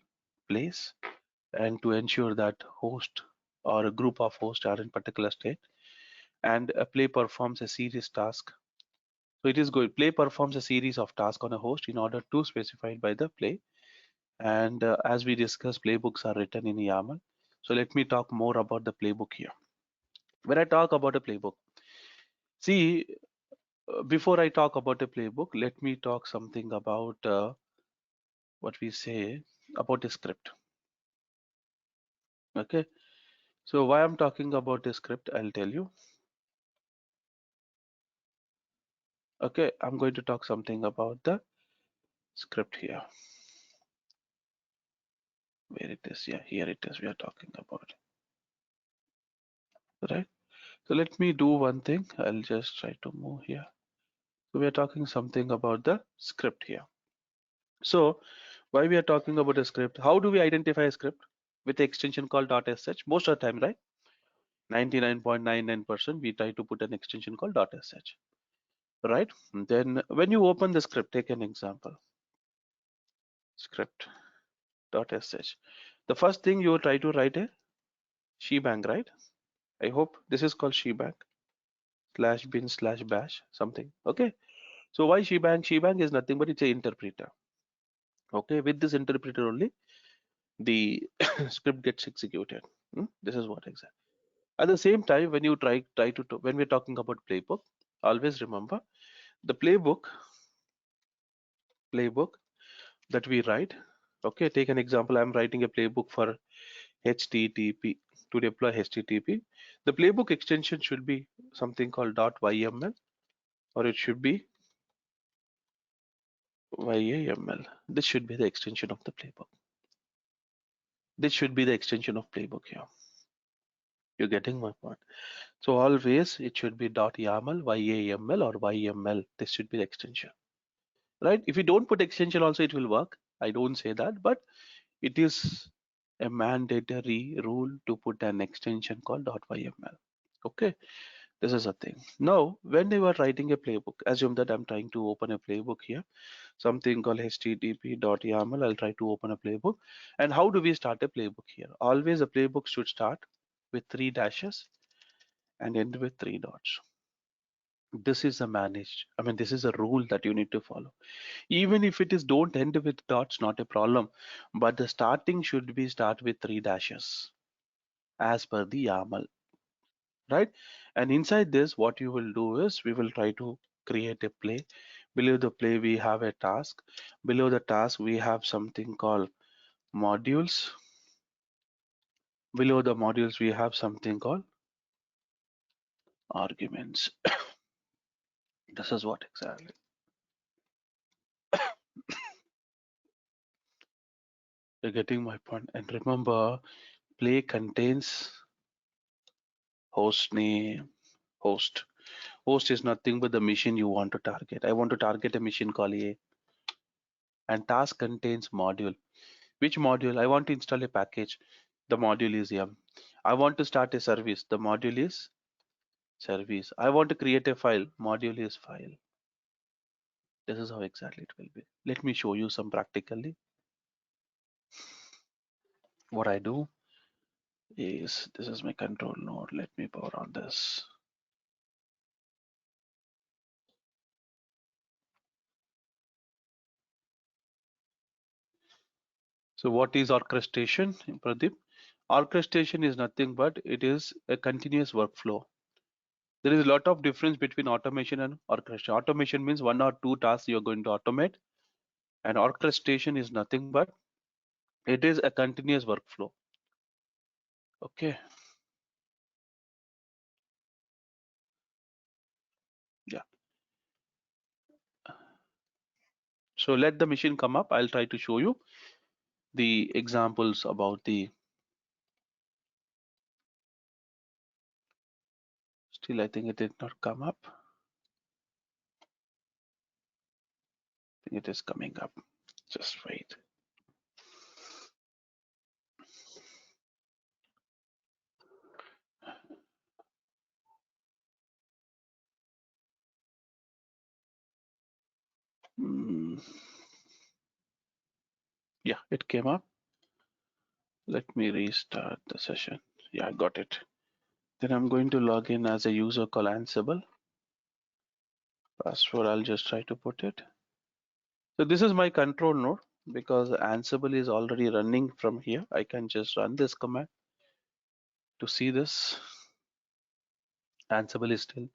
Speaker 1: place and to ensure that host or a group of hosts are in particular state, and a play performs a series task. So it is good. Play performs a series of tasks on a host in order to specified by the play. And as we discussed, playbooks are written in YAML. So let me talk more about the playbook here. When I talk about a playbook, see, before I talk about a playbook, let me talk something about what we say about a script. Okay. So why I'm talking about a script, I'll tell you. Okay, I'm going to talk something about the script here. Where it is? Yeah, here it is. We are talking about, right? So let me do one thing. I'll just try to move here. So we are talking something about the script here. So why we are talking about a script? How do we identify a script? With the extension called .sh. Most of the time, right? 99.99% we try to put an extension called .sh, right? Then when you open the script, take an example. Script.sh. The first thing you try to write a shebang, right? I hope this is called shebang slash bin slash bash something. Okay. So why shebang? Shebang is nothing but it's an interpreter. Okay. With this interpreter only, the script gets executed. This is what exactly. At the same time, when you try to when we're talking about playbook, always remember The playbook that we write. Okay, take an example. I'm writing a playbook for HTTP to deploy HTTP. The playbook extension should be something called .yml, or it should be YAML. This should be the extension of the playbook. This should be the extension of playbook here. You're getting my point. So always it should be .yaml, YAML or YML. This should be the extension, right? If you don't put extension also it will work. I don't say that, but it is a mandatory rule to put an extension called .yml. Okay, this is a thing. Now, when you are writing a playbook, assume that I'm trying to open a playbook here, something called http.yaml. I'll try to open a playbook. And how do we start a playbook here? Always a playbook should start with 3 dashes and end with 3 dots. This is a this is a rule that you need to follow. Even if it is don't end with dots, not a problem. But the starting should be start with 3 dashes as per the YAML, right? And inside this, what you will do is we will try to create a play. Below the play, we have a task. Below the task, we have something called modules. Below the modules, we have something called arguments. This is what exactly. You're getting my point. And remember, play contains host name, host. Host is nothing but the machine you want to target. I want to target a machine called A. And task contains module. Which module? I want to install a package. The module is M. I want to start a service. The module is service. I want to create a file. Module is file. This is how exactly it will be. Let me show you some practically. What I do is this is my control node. Let me power on this. So what is orchestration, Pradeep? Orchestration is nothing but it is a continuous workflow. There is a lot of difference between automation and orchestration. Automation means one or two tasks you're going to automate, and orchestration is nothing but it is a continuous workflow. Okay. Yeah. So let the machine come up. I'll try to show you the examples about the. Still, I think it did not come up. I think it is coming up. Just wait. Hmm. Yeah, it came up. Let me restart the session. Yeah, I got it. Then I'm going to log in as a user called Ansible. Password, I'll just try to put it. So this is my control node because Ansible is already running from here. I can just run this command to see this. Ansible is still,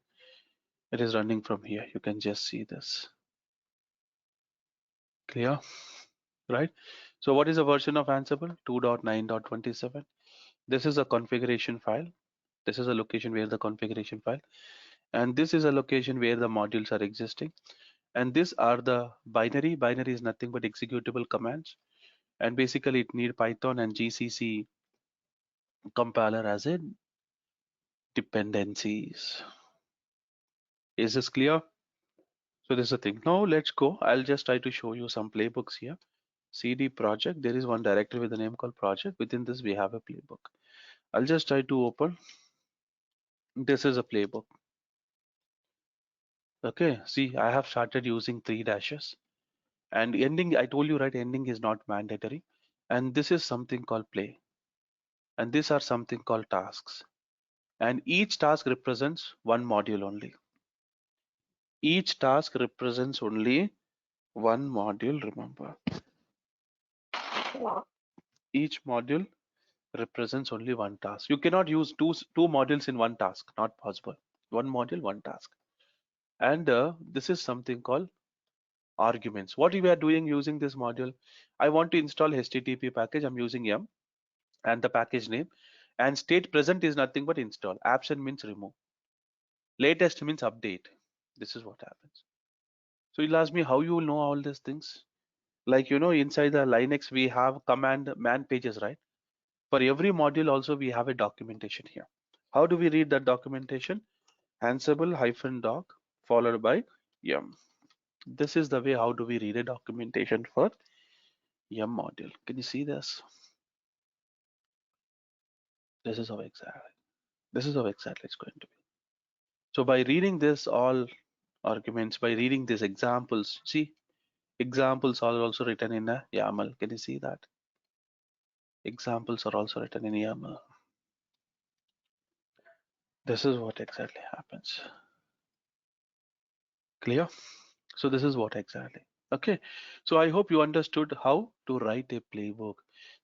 Speaker 1: it is running from here. You can just see this. Clear, right? So what is the version of Ansible? 2.9.27. This is a configuration file. This is a location where the configuration file, and this is a location where the modules are existing. And these are the binary. Binary is nothing but executable commands. And basically it need Python and GCC compiler as a dependencies. Is this clear? So this is the thing. Now let's go. I'll just try to show you some playbooks here. CD project. There is one directory with the name called project. Within this we have a playbook. I'll just try to open. This is a playbook. Okay. See, I have started using 3 dashes. And ending, I told you right, ending is not mandatory. And this is something called play. And these are something called tasks. And each task represents one module only. Each task represents only one module, remember. Each module represents only one task. You cannot use two modules in one task, not possible. One module, one task. And this is something called arguments. What we are doing using this module, I want to install HTTP package. I'm using yum and the package name, and state present is nothing but install. Absent means remove. Latest means update. This is what happens. So you'll ask me how you will know all these things. Like, inside the Linux we have command man pages, right? For every module also we have a documentation here. How do we read that documentation? Ansible hyphen doc followed by yum. This is the way how do we read a documentation for yum module. Can you see this? This is how exactly. This is how exactly it's going to be. So by reading this all arguments, by reading these examples, see, examples are also written in a YAML. Can you see that? Examples are also written in YAML. This is what exactly happens. Clear? So this is what exactly. Okay. So I hope you understood how to write a playbook.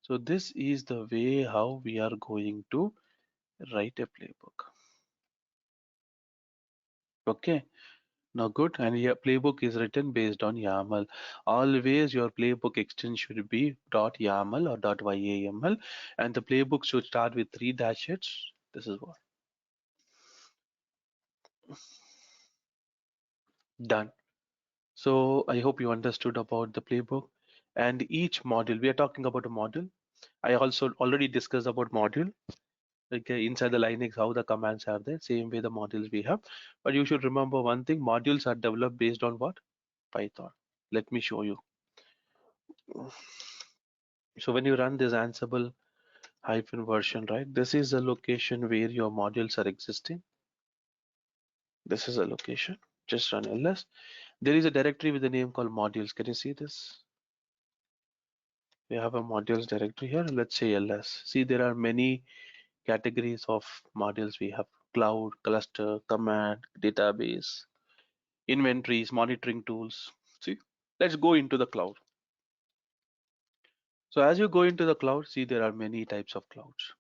Speaker 1: So this is the way how we are going to write a playbook. Okay. Now good. And your playbook is written based on YAML. Always your playbook extension should be .yaml or .yaml, and the playbook should start with 3 dashes. This is what. Done. So I hope you understood about the playbook and each module. We are talking about a module. I also already discussed about module. Okay, inside the Linux, how the commands are there, same way the modules we have. But you should remember one thing: modules are developed based on what? Python. Let me show you. So when you run this Ansible hyphen version, right? This is the location where your modules are existing. This is a location. Just run ls. There is a directory with the name called modules. Can you see this? We have a modules directory here. Let's say ls. See, there are many categories of modules. We have cloud, cluster, command, database, inventories, monitoring tools. See, let's go into the cloud. So as you go into the cloud, see, there are many types of clouds.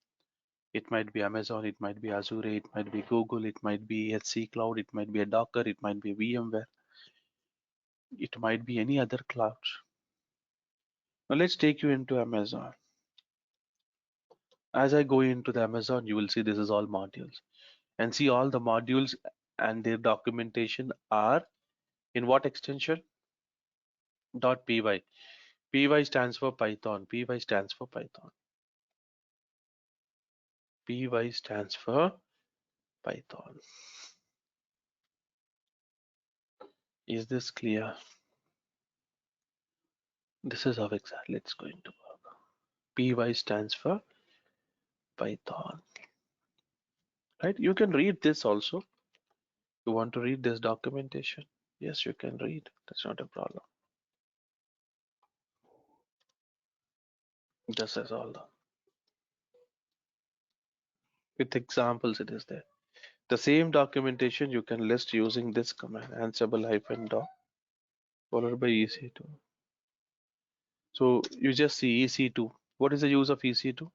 Speaker 1: It might be Amazon, it might be Azure, it might be Google, it might be HC Cloud, it might be a Docker, it might be VMware, it might be any other clouds. Now let's take you into Amazon. As I go into the Amazon, you will see this is all modules. And see all the modules and their documentation are in what extension? .py. Py stands for Python. Py stands for Python. Py stands for Python. Is this clear? This is how exactly it's going to work. Py stands for Python. Right? You can read this also. You want to read this documentation? Yes, you can read. That's not a problem. This is all the with examples it is there. The same documentation you can list using this command ansible hyphen doc followed by ec2. So you just see ec2. What is the use of ec2?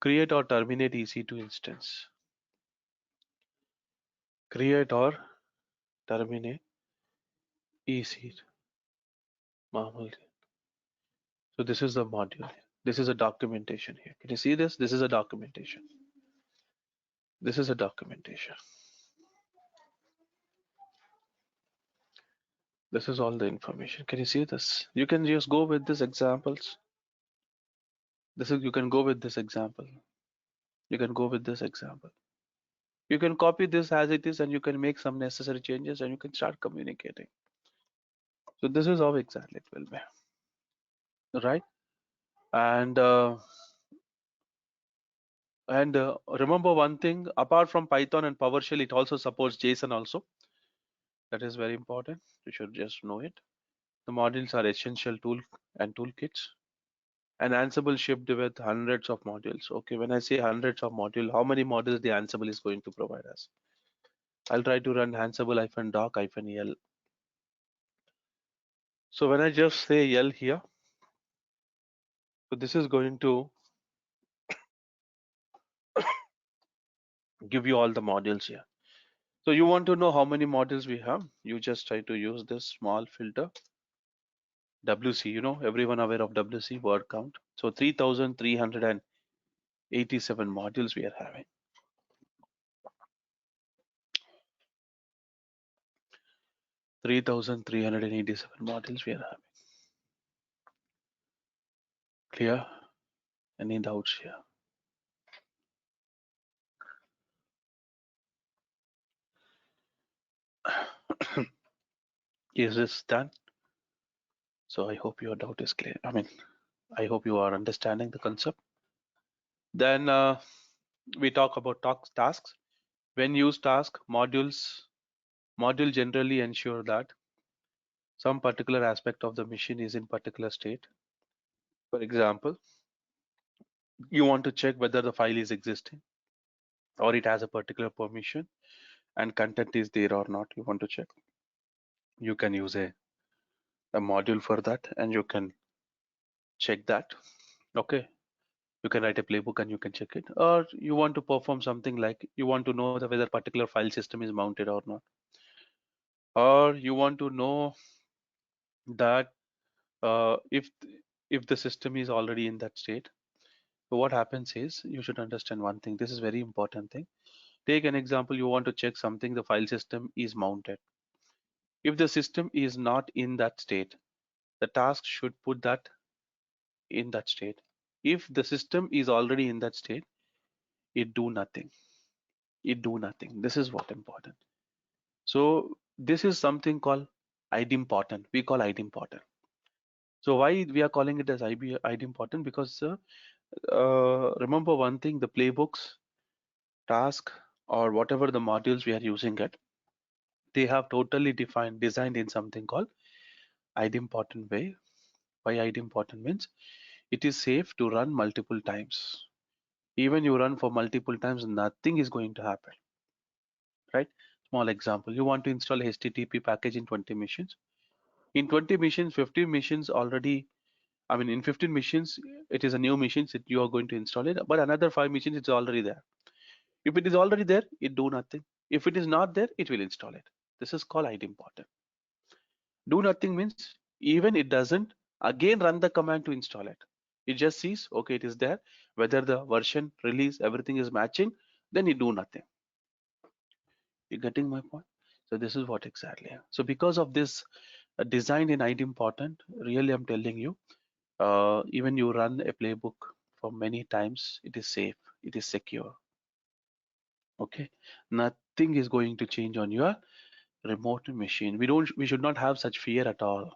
Speaker 1: Create or terminate ec2 instance. Create or terminate ec2. Mammal. So this is the module. This is a documentation here. Can you see this? This is a documentation. This is a documentation. This is all the information. Can you see this? You can just go with these examples. This is you can go with this example. You can go with this example. You can copy this as it is and you can make some necessary changes and you can start communicating. So this is how exactly it will be. Right? And remember one thing, apart from Python and PowerShell, it also supports JSON also. That is very important. You should just know it. The modules are essential tool and toolkits. And Ansible shipped with hundreds of modules. Okay, when I say hundreds of modules, how many modules the Ansible is going to provide us? I'll try to run Ansible hyphen doc hyphen L. So when I just say L here, so this is going to give you all the modules here. So you want to know how many modules we have? You just try to use this small filter WC. Everyone aware of WC, word count. So 3,387 modules we are having. 3,387 modules we are having. Clear? Any doubts here? Is this done? So I hope your doubt is clear. I hope you are understanding the concept. Then we talk about tasks. When used task, module generally ensure that some particular aspect of the machine is in particular state. For example, you want to check whether the file is existing or it has a particular permission and content is there or not. You want to check. You can use a module for that and you can check that. Okay. You can write a playbook and you can check it. Or you want to perform something like you want to know whether particular file system is mounted or not. Or you want to know that if the system is already in that state. So what happens is you should understand one thing. This is very important thing. Take an example. You want to check something. The file system is mounted. If the system is not in that state, the task should put that in that state. If the system is already in that state, it do nothing. It do nothing. This is what important. So this is something called idempotent. We call idempotent. So why we are calling it as idempotent? Because remember one thing: the playbooks, task, or whatever the modules we are using it, they have totally designed in something called idempotent way. Why idempotent means it is safe to run multiple times. Even you run for multiple times, nothing is going to happen. Right? Small example: you want to install HTTP package in 20 machines. In 20 machines, 15 machines already. In 15 machines, it is a new machine that you are going to install it, but another 5 machines it's already there. If it is already there, it do nothing. If it is not there, it will install it. This is called idempotent. Do nothing means even it doesn't again run the command to install it. It just sees, okay, it is there. Whether the version, release, everything is matching, then it do nothing. You getting my point? So this is what exactly. So because of this design in idempotent, really I'm telling you, even you run a playbook for many times, it is safe, it is secure. Okay, nothing is going to change on your remote machine. We should not have such fear at all.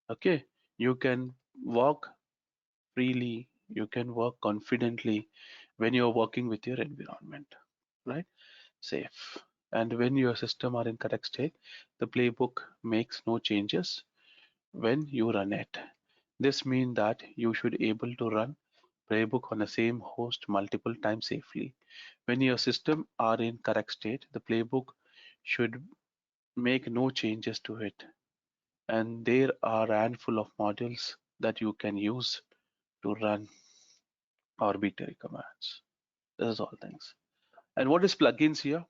Speaker 1: Okay, you can walk freely, you can work confidently when you're working with your environment, right? Safe. And when your system are in correct state, the playbook makes no changes when you run it. This means that you should able to run playbook on the same host multiple times safely. When your system are in correct state, the playbook should make no changes to it. And there are a handful of modules that you can use to run arbitrary commands. This is all things. And what is plugins here?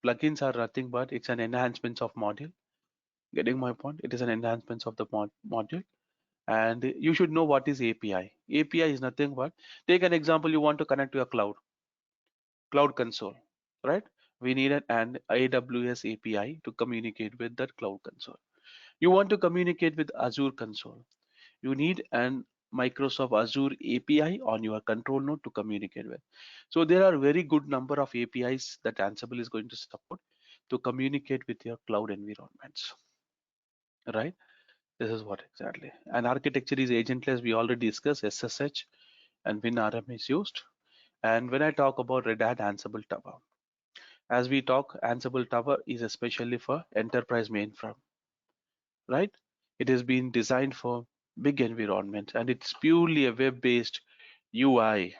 Speaker 1: Plugins are nothing but it's an enhancement of module. Getting my point? It is an enhancement of the module. And you should know what is API. API is nothing but, take an example, you want to connect to a cloud console, right? We need an AWS API to communicate with that cloud console. You want to communicate with Azure console. You need an Microsoft Azure API on your control node to communicate with. So there are very good number of APIs that Ansible is going to support to communicate with your cloud environments, right? This is what exactly. And architecture is agentless. We already discussed SSH and WinRM is used. And when I talk about Red Hat Ansible Tower, as we talk, Ansible Tower is especially for enterprise mainframe, right? It has been designed for big environment and it's purely a web-based UI,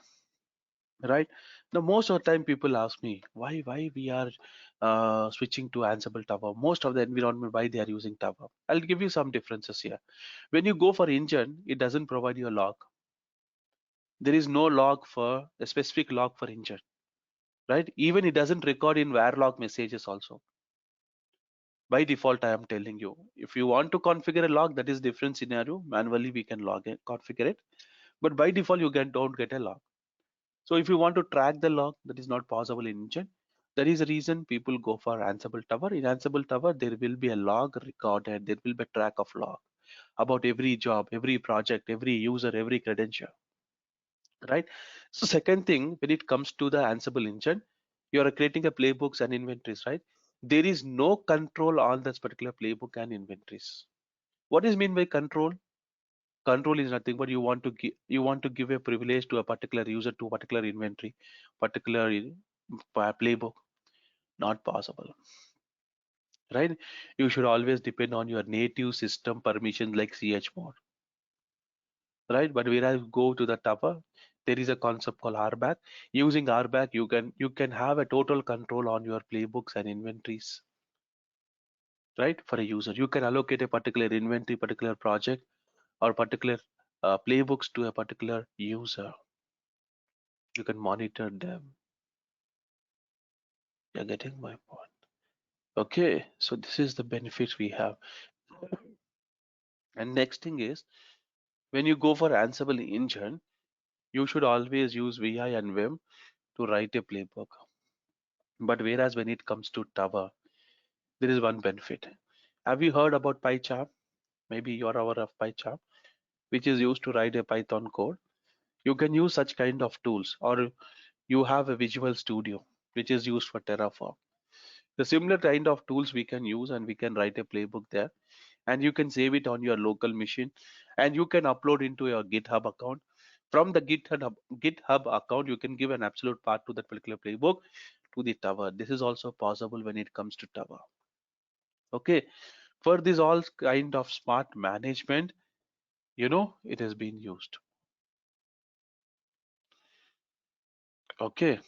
Speaker 1: right? Now, most of the time people ask me why we are switching to Ansible Tower. Most of the environment, why they are using Tower. I'll give you some differences here. When you go for engine, it doesn't provide you a log. There is no log for a specific log for engine. right? Even it doesn't record in varlog messages also. By default, I am telling you, if you want to configure a log, that is different scenario. Manually, we can log it, configure it. But by default, you don't get a log. So if you want to track the log, that is not possible in Engine. That is the reason people go for Ansible Tower. In Ansible Tower, there will be a log recorded. There will be a track of log about every job, every project, every user, every credential, right? So second thing, when it comes to the Ansible engine, you are creating a playbooks and inventories, right? There is no control on this particular playbook and inventories. What is mean by control? Control is nothing but you want to give a privilege to a particular user to a particular inventory, particular playbook. Not possible, right? You should always depend on your native system permissions like chmod, right? But whereas go to the tower, there is a concept called RBAC. Using RBAC, you can have a total control on your playbooks and inventories, right? For a user, you can allocate a particular inventory, particular project, or particular playbooks to a particular user. You can monitor them. You're getting my point. Okay, so this is the benefits we have. And next thing is, when you go for Ansible engine, you should always use VI and Vim to write a playbook. But whereas when it comes to Tower, there is one benefit. Have you heard about PyCharm? Maybe you're aware of PyCharm, which is used to write a Python code. You can use such kind of tools, or you have a Visual Studio, which is used for Terraform. The similar kind of tools we can use, and we can write a playbook there, and you can save it on your local machine, and you can upload into your GitHub account. From the GitHub account, you can give an absolute path to that particular playbook to the Tower. This is also possible when it comes to Tower. Okay, for this all kind of smart management, it has been used. Okay,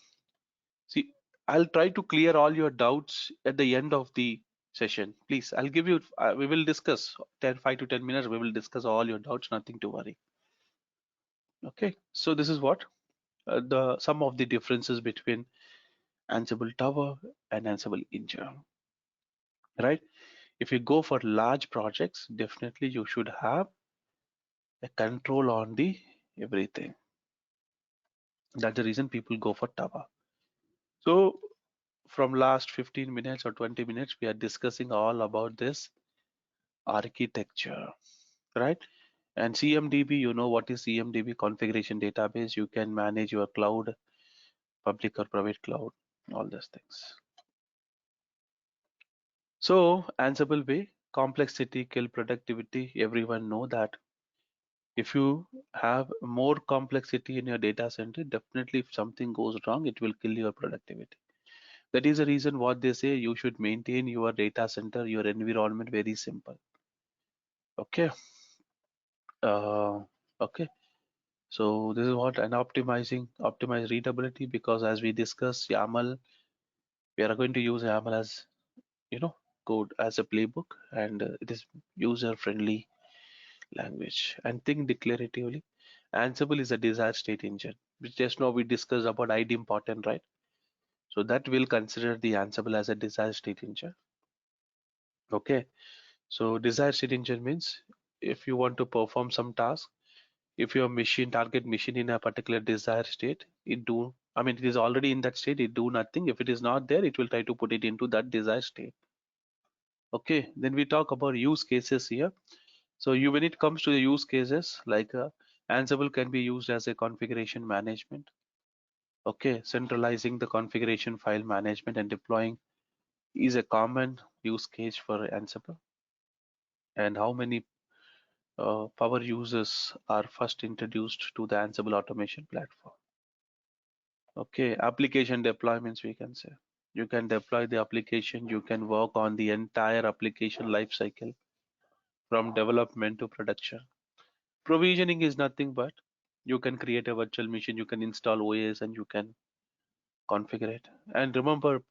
Speaker 1: see, I'll try to clear all your doubts at the end of the session. Please, I'll give you, we will discuss 5 to 10 minutes. We will discuss all your doubts, nothing to worry. Okay, so this is what the some of the differences between Ansible Tower and Ansible Engine, right? If you go for large projects, definitely you should have a control on the everything. That's the reason people go for Tower. So from last 15 minutes or 20 minutes, we are discussing all about this architecture, right? And CMDB, you know what is CMDB? Configuration database. You can manage your cloud, public or private cloud, all those things. So Ansible way, complexity kill productivity. Everyone know that. If you have more complexity in your data center, definitely if something goes wrong, it will kill your productivity. That is the reason what they say you should maintain your data center, your environment very simple. Okay. Uh, okay. So this is what, and optimize readability, because as we discussed YAML, we are going to use YAML as code as a playbook, and it is user friendly language. And think declaratively. Ansible is a desired state engine, which just now we discussed about ID important, right? So that will consider the Ansible as a desired state engine. Okay. So desired state engine means if you want to perform some task, if your machine target machine in a particular desired state, it is already in that state, it do nothing. If it is not there, it will try to put it into that desired state. Okay, then we talk about use cases here. So when it comes to the use cases, like Ansible can be used as a configuration management. Okay, centralizing the configuration file management and deploying is a common use case for Ansible. And how many power users are first introduced to the Ansible automation platform? Okay, application deployments, we can say. You can deploy the application, you can work on the entire application lifecycle from development to production. Provisioning is nothing but you can create a virtual machine, you can install OS, and you can configure it. And remember,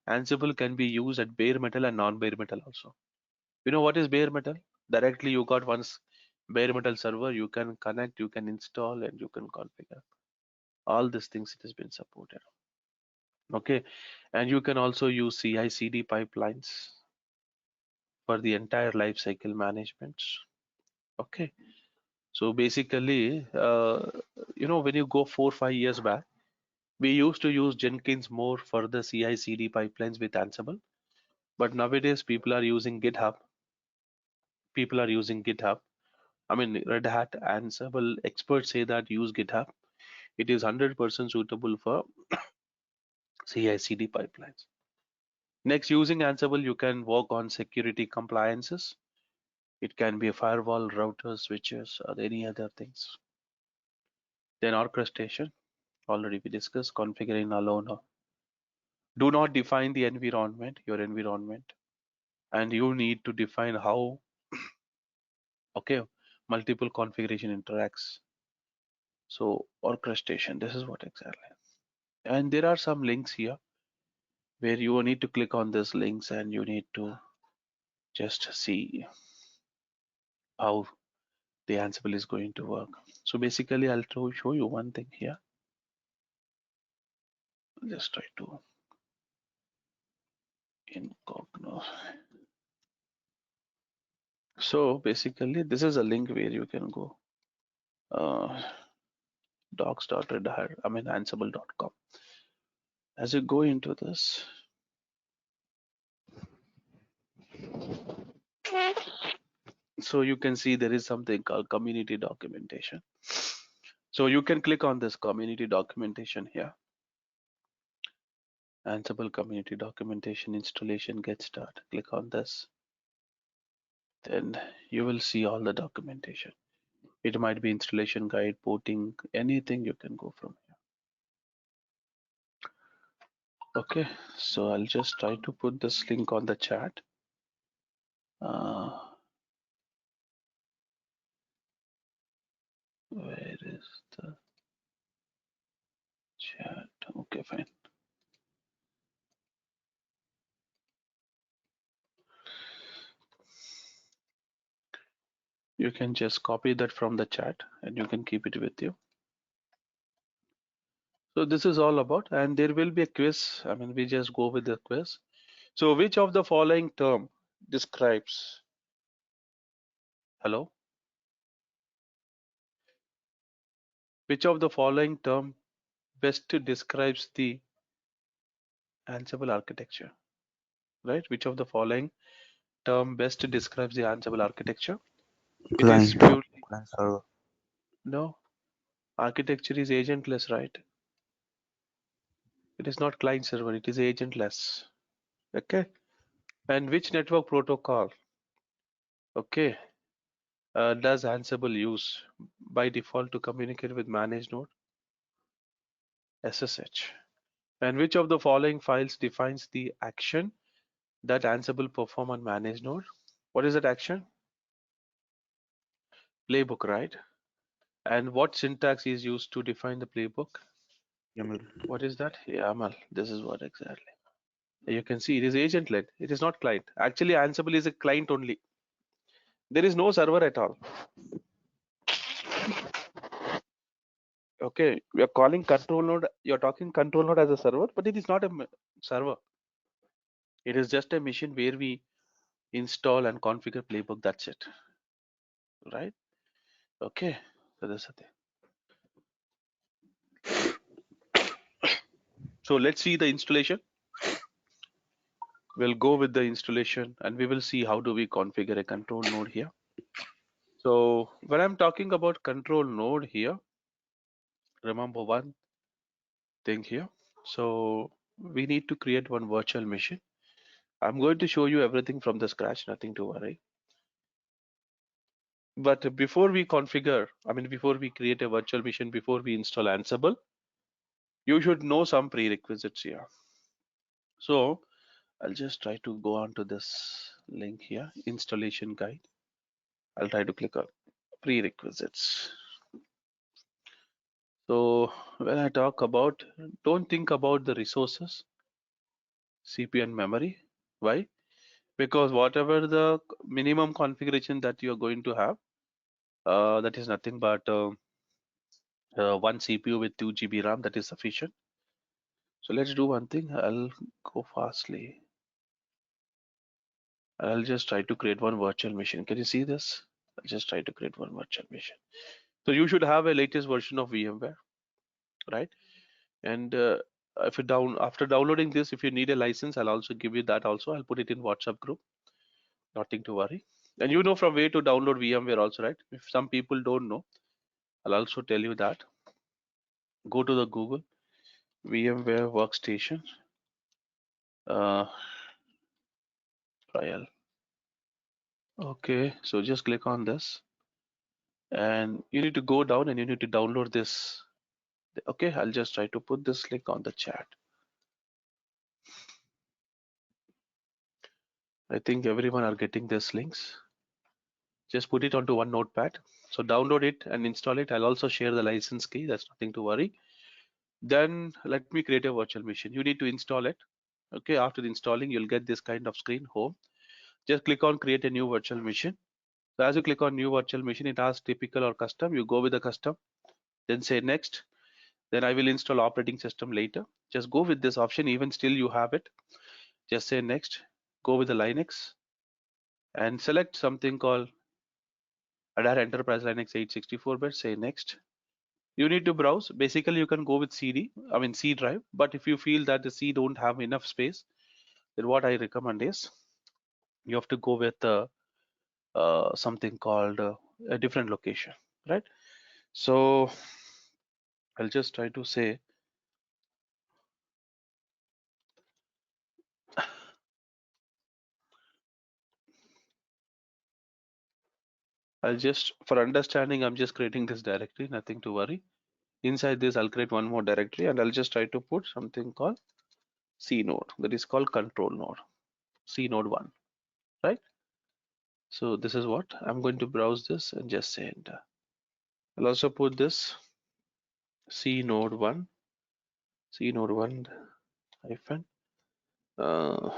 Speaker 1: Ansible can be used at bare metal and non-bare metal also. You know what is bare metal? Directly you got once bare metal server, you can connect, you can install, and you can configure. All these things it has been supported. Okay, and you can also use CI/CD pipelines for the entire life cycle management. Okay, so basically, when you go 4 5 years back, we used to use Jenkins more for the CI/CD pipelines with Ansible, but nowadays people are using GitHub. People are using GitHub. I mean, Red Hat Ansible experts say that use GitHub. It is 100% suitable for CI/CD pipelines. Next, using Ansible, you can work on security compliances. It can be a firewall, routers, switches, or any other things. Then orchestration, already we discussed, configuring alone. Do not define the environment, your environment, and you need to define how, okay, multiple configuration interacts. So orchestration, this is what exactly. And there are some links here where you need to click on these links and you need to just see how the Ansible is going to work. So basically, I'll show you one thing here. Just try to incognito. So basically, this is a link where you can go. Docs.redhat, I mean Ansible.com. As you go into this, so you can see there is something called community documentation. So you can click on this community documentation here. Ansible community documentation installation get started. Click on this. Then you will see all the documentation. It might be installation guide, porting, anything you can go from here. Okay, so I'll just try to put this link on the chat. Where is the chat? Okay, fine. You can just copy that from the chat and you can keep it with you. So this is all about, and there will be a quiz. I mean, we just go with the quiz. So which of the following term describes, hello? Which of the following term best describes the Ansible architecture, right? Which of the following term best describes the Ansible architecture? It is
Speaker 2: Client,
Speaker 1: purely,
Speaker 2: client server.
Speaker 1: no, architecture is agentless, right? It is not client server, it is agentless. Okay. And which network protocol, okay, does Ansible use by default to communicate with managed node? SSH. And which of the following files defines the action that Ansible perform on managed node? What is that action? Playbook, right? And what syntax is used to define the playbook?
Speaker 2: YAML.
Speaker 1: What is that? YAML. This is what exactly. You can see it is agent-led. It is not client. Actually, Ansible is a client only. There is no server at all. Okay, we are calling control node. You're talking control node as a server, but it is not a server. It is just a machine where we install and configure playbook. That's it, right? Okay, so that's the thing. So let's see the installation. We'll go with the installation and we will see how do we configure a control node here. So when I'm talking about control node here, remember one thing here. So we need to create one virtual machine. I'm going to show you everything from the scratch, nothing to worry. But before we configure, I mean, before we create a virtual machine, before we install Ansible, you should know some prerequisites here. So I'll just try to go on to this link here, installation guide. I'll try to click on prerequisites. So when I talk about, don't think about the resources, CPU and memory. Why? Because whatever the minimum configuration that you're going to have, that is nothing but one CPU with 2 GB RAM, that is sufficient. So let's do one thing. I'll go fastly. I'll just try to create one virtual machine. Can you see this? I'll just try to create one virtual machine. So you should have a latest version of VMware, right? And if you after downloading this, if you need a license, I'll also give you that also. I'll put it in WhatsApp group. Nothing to worry. And you know from where to download VMware also, right? If some people don't know, I'll also tell you that. Go to the Google VMware workstation uh, trial. Okay, so just click on this and you need to go down and you need to download this. Okay, I'll just try to put this link on the chat. I think everyone are getting these links. Just put it onto one notepad. So download it and install it. I'll also share the license key. That's nothing to worry. Then let me create a virtual machine. You need to install it. Okay, after installing, you'll get this kind of screen, home. Just click on create a new virtual machine. So as you click on new virtual machine, it asks typical or custom. You go with the custom, then say next. Then I will install operating system later. Just go with this option, even still you have it. Just say next, go with the Linux and select something called Adair Enterprise Linux 864-bit, say next. You need to browse. Basically, you can go with C drive, but if you feel that the C don't have enough space, then what I recommend is you have to go with something called a different location, right? So I'll just try to say, for understanding, I'm just creating this directory, nothing to worry. Inside this, I'll create one more directory and I'll just try to put something called C node, that is called control node, C node 1, right? So this is what I'm going to browse this and just say enter. I'll also put this C node 1, C node 1 hyphen uh,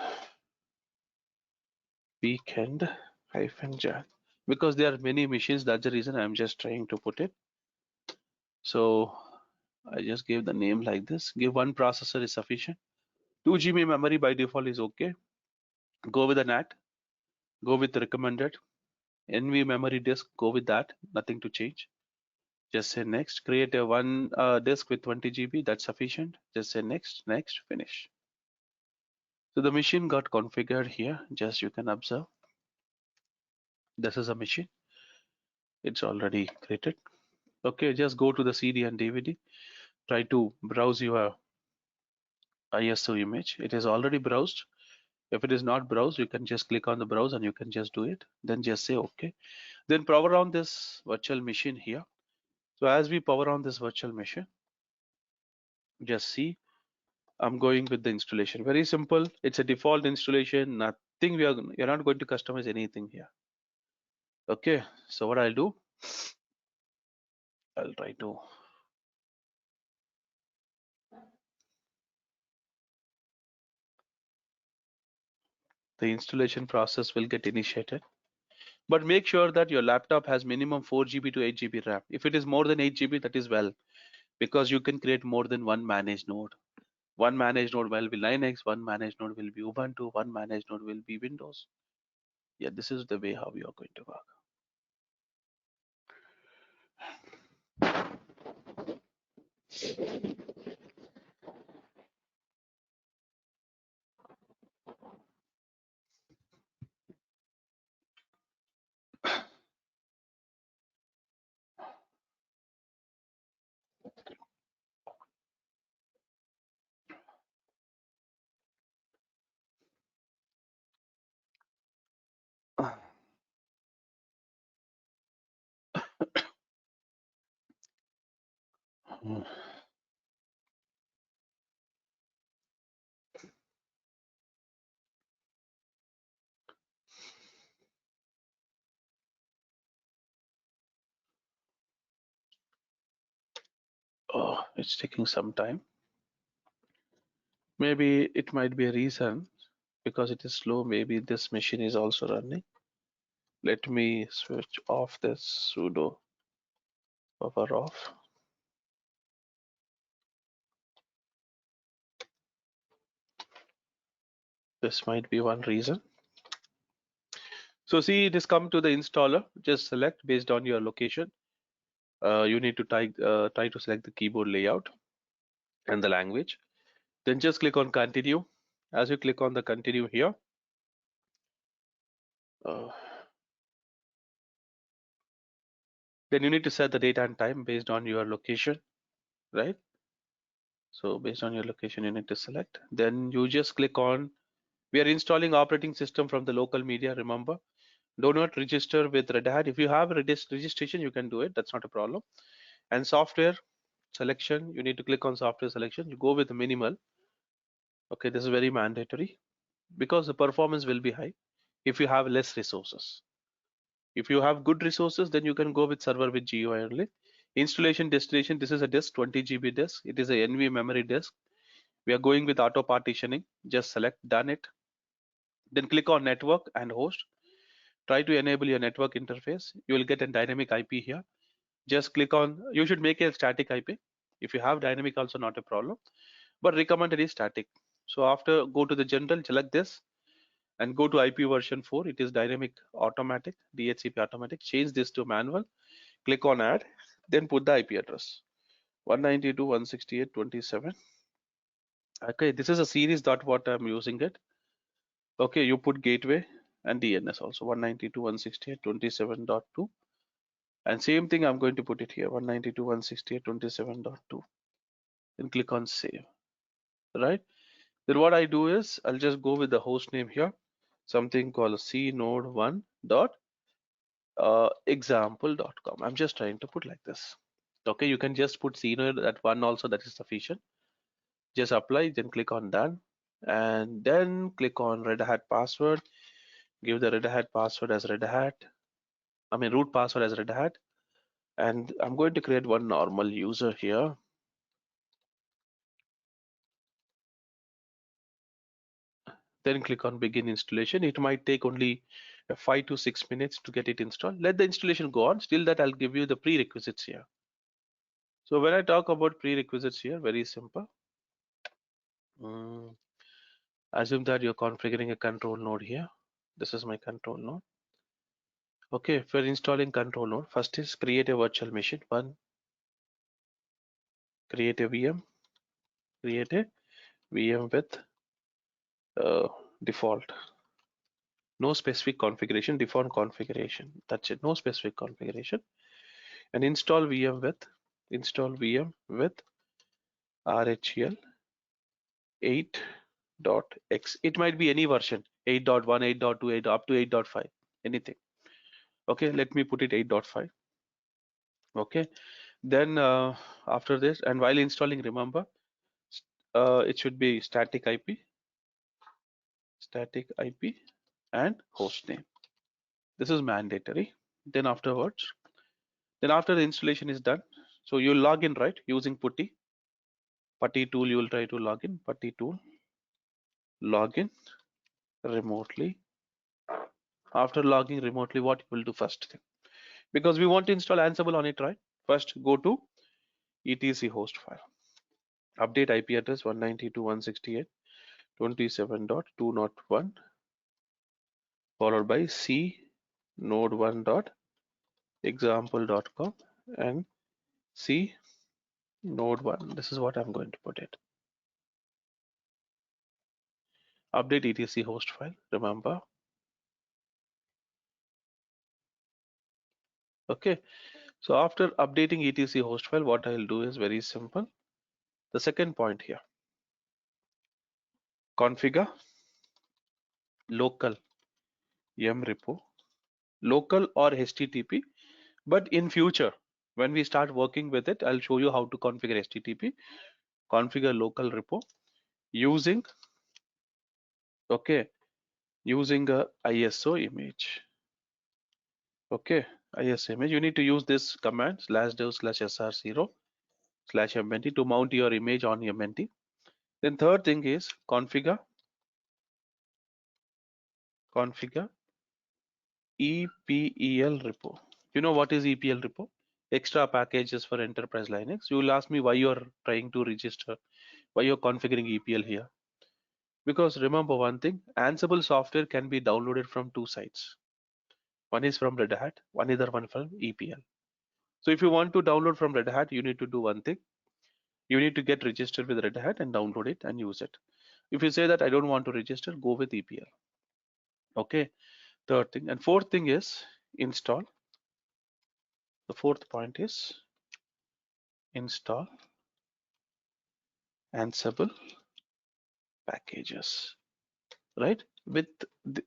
Speaker 1: weekend hyphen jack, because there are many machines. That's the reason I'm just trying to put it. So I just gave the name like this. Give one processor is sufficient. 2 GB memory by default is okay. Go with the NAT. Go with the recommended. NV memory disk. Go with that. Nothing to change. Just say next. Create a one disk with 20 GB. That's sufficient. Just say next. Next. Finish. So the machine got configured here. Just you can observe. This is a machine. It's already created. Okay. Just go to the CD and DVD. Try to browse your ISO image. It is already browsed. If it is not browsed, you can just click on the browse and you can just do it. Then just say okay. Then power on this virtual machine here. So as we power on this virtual machine, just see I'm going with the installation. Very simple. It's a default installation. Nothing you're not going to customize anything here. Okay. So what I'll do, I'll try to the installation process will get initiated. But make sure that your laptop has minimum 4 GB to 8 GB RAM. If it is more than 8 GB, that is well, because you can create more than one managed node. One managed node will be Linux, one managed node will be Ubuntu, one managed node will be Windows. Yeah, this is the way how you are going to work. Oh, it's taking some time. Maybe it might be a reason because it is slow. Maybe this machine is also running. Let me switch off this sudo power off. This might be one reason. So see, it has come to the installer. Just select based on your location. You need to try to select the keyboard layout and the language. Then just click on continue. As you click on the continue here, uh, then you need to set the date and time based on your location, right? So based on your location, you need to select. Then you just click on, we are installing operating system from the local media, remember. Do not register with Red Hat. If you have a registration, you can do it. That's not a problem. And software selection, you need to click on software selection. You go with minimal. Okay, this is very mandatory because the performance will be high if you have less resources. If you have good resources, then you can go with server with GUI only. Installation destination, this is a disk, 20 GB disk. It is a NV memory disk. We are going with auto partitioning. Just select done it. Then click on network and host. Try to enable your network interface. You will get a dynamic IP here. Just click on, you should make a static IP. If you have dynamic also not a problem, but recommended is static. So after go to the general, select this and go to IP version 4. It is dynamic automatic, DHCP automatic. Change this to manual. Click on add, then put the IP address 192.168.27. Okay, this is a series dot what I'm using it. Okay, you put gateway and DNS also 192.168.27.2. And same thing I'm going to put it here 192.168.27.2. Then click on save, right? Then what I do is I'll just go with the host name here, something called cnode1 dot example.com. I'm just trying to put like this. Okay, you can just put cnode at one also, that is sufficient. Just apply, then click on done, and then click on Red Hat password. Give the Red Hat password as Red Hat. I mean root password as Red Hat, and I'm going to create one normal user here. Then click on begin installation. It might take only 5 to 6 minutes to get it installed. Let the installation go on. Still that I'll give you the prerequisites here. So when I talk about prerequisites here, very simple. Mm, Assume that you're configuring a control node here. This is my control node. Okay, for installing control node, first is create a virtual machine. One, create a VM. Create a VM with default. No specific configuration, default configuration. That's it. No specific configuration. And install VM with RHEL 8.x. It might be any version, 8.1, 8.2, 8 up to 8.5, anything. Okay, let me put it 8.5. Okay, then after this, and while installing, remember it should be static IP and host name. This is mandatory. Then afterwards, then after the installation is done, so you log in, right, using putty tool. You will try to log in, putty tool, login remotely. After logging remotely, what you will do first thing, because we want to install Ansible on it, right? First go to etc host file, update IP address 192.168.27.201, followed by c node1 dot example.com and c node1. This is what I'm going to put it. Update etc host file, remember. Okay, so after updating etc host file, what I'll do is very simple. The second point here, configure local repo, local or HTTP. But in future, when we start working with it, I'll show you how to configure HTTP. Configure local repo using, okay, using a ISO image. Okay, ISO image. You need to use this command /dev/sr0/mnt to mount your image on your menti. Then third thing is configure EPEL repo. You know what is EPL repo? Extra packages for enterprise Linux. You will ask me why you're trying to register, why you're configuring EPL here. Because remember one thing, Ansible software can be downloaded from two sites. One is from Red Hat, one from EPL. So if you want to download from Red Hat, you need to do one thing. You need to get registered with Red Hat and download it and use it. If you say that I don't want to register, go with EPL. Okay. Third thing. And fourth thing is install. The fourth point is install Ansible packages, right? With the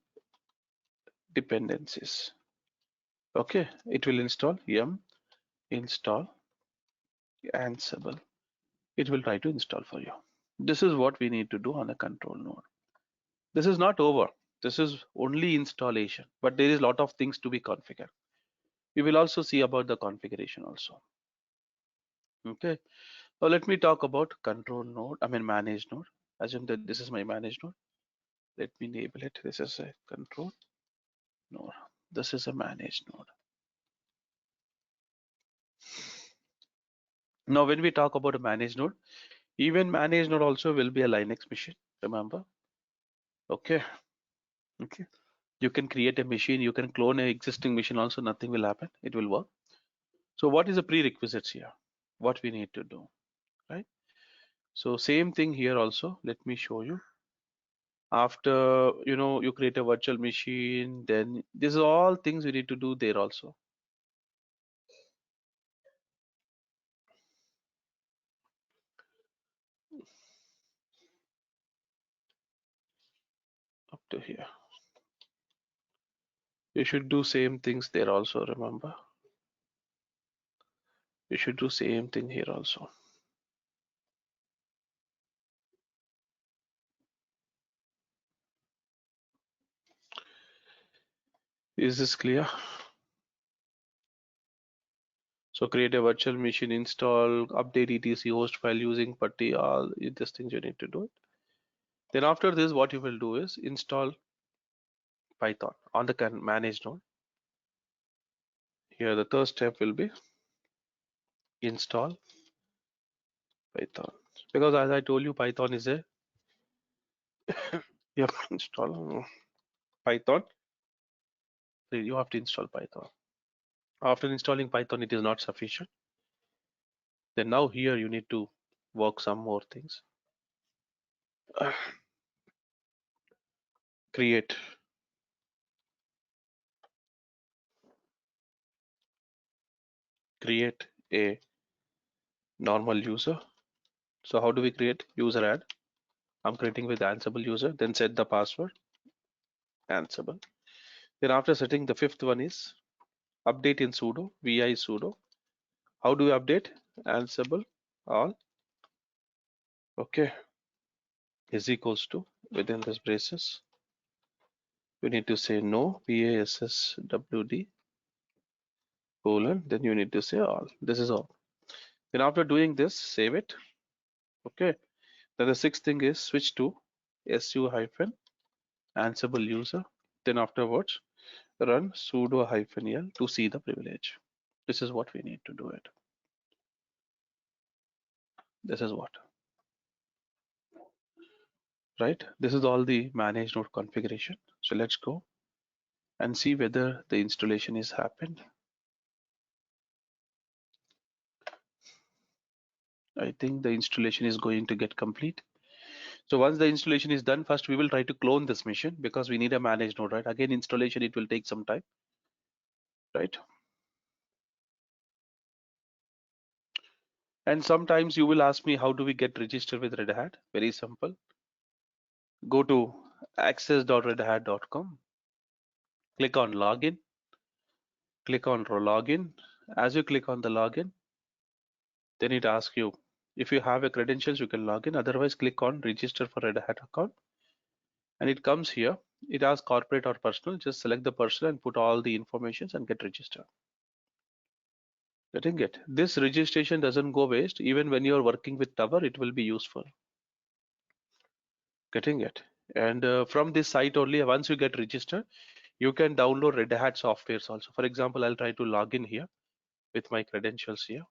Speaker 1: dependencies. Okay. It will install yum install Ansible. It will try to install for you. This is what we need to do on a control node. This is not over. This is only installation, but there is a lot of things to be configured. We will also see about the configuration also. Okay. Now let me talk about control node, I mean manage node. Assume that this is my manage node. Let me enable it. This is a control node. This is a manage node. Now when we talk about a manage node, even manage node also will be a Linux machine. Remember? Okay. Okay. You can create a machine, you can clone an existing machine also, nothing will happen. It will work. So what is the prerequisites here? What we need to do, right? So same thing here also. Let me show you. After you create a virtual machine, then these are all things we need to do there also. Up to here. You should do same things there also, remember. You should do same thing here also. Is this clear? So create a virtual machine, install, update etc host file using putty, all these things you need to do it. Then after this, what you will do is install Python on the manage node. Here the third step will be install Python. Because as I told you, Python is a you have to install Python. You have to install Python. After installing Python, it is not sufficient. Then now here you need to work some more things. Create a normal user. So how do we create user add? I'm creating with Ansible user, then set the password Ansible. Then after setting, the fifth one is update in sudo vi sudo. How do we update? Ansible all okay is equals to, within this braces you need to say no passwd colon, then you need to say all. This is all. Then after doing this, save it. Okay. Then the sixth thing is switch to su hyphen Ansible user. Then afterwards run sudo hyphen l to see the privilege. This is what we need to do it. This is what, right? This is all the manage node configuration. So let's go and see whether the installation is happened. I think the installation is going to get complete. So once the installation is done, first we will try to clone this machine because we need a manage node, right? Again, installation, it will take some time, right? And sometimes you will ask me, how do we get registered with Red Hat? Very simple. Go to access.redhat.com, click on login, click on login. As you click on the login, then it asks you if you have a credentials, you can log in. Otherwise, click on register for Red Hat account, and it comes here. It asks corporate or personal. Just select the personal and put all the informations and get registered. Getting it? This registration doesn't go waste. Even when you're working with Tower, it will be useful. Getting it? And from this site only, once you get registered, you can download Red Hat softwares also. For example, I'll try to log in here with my credentials here.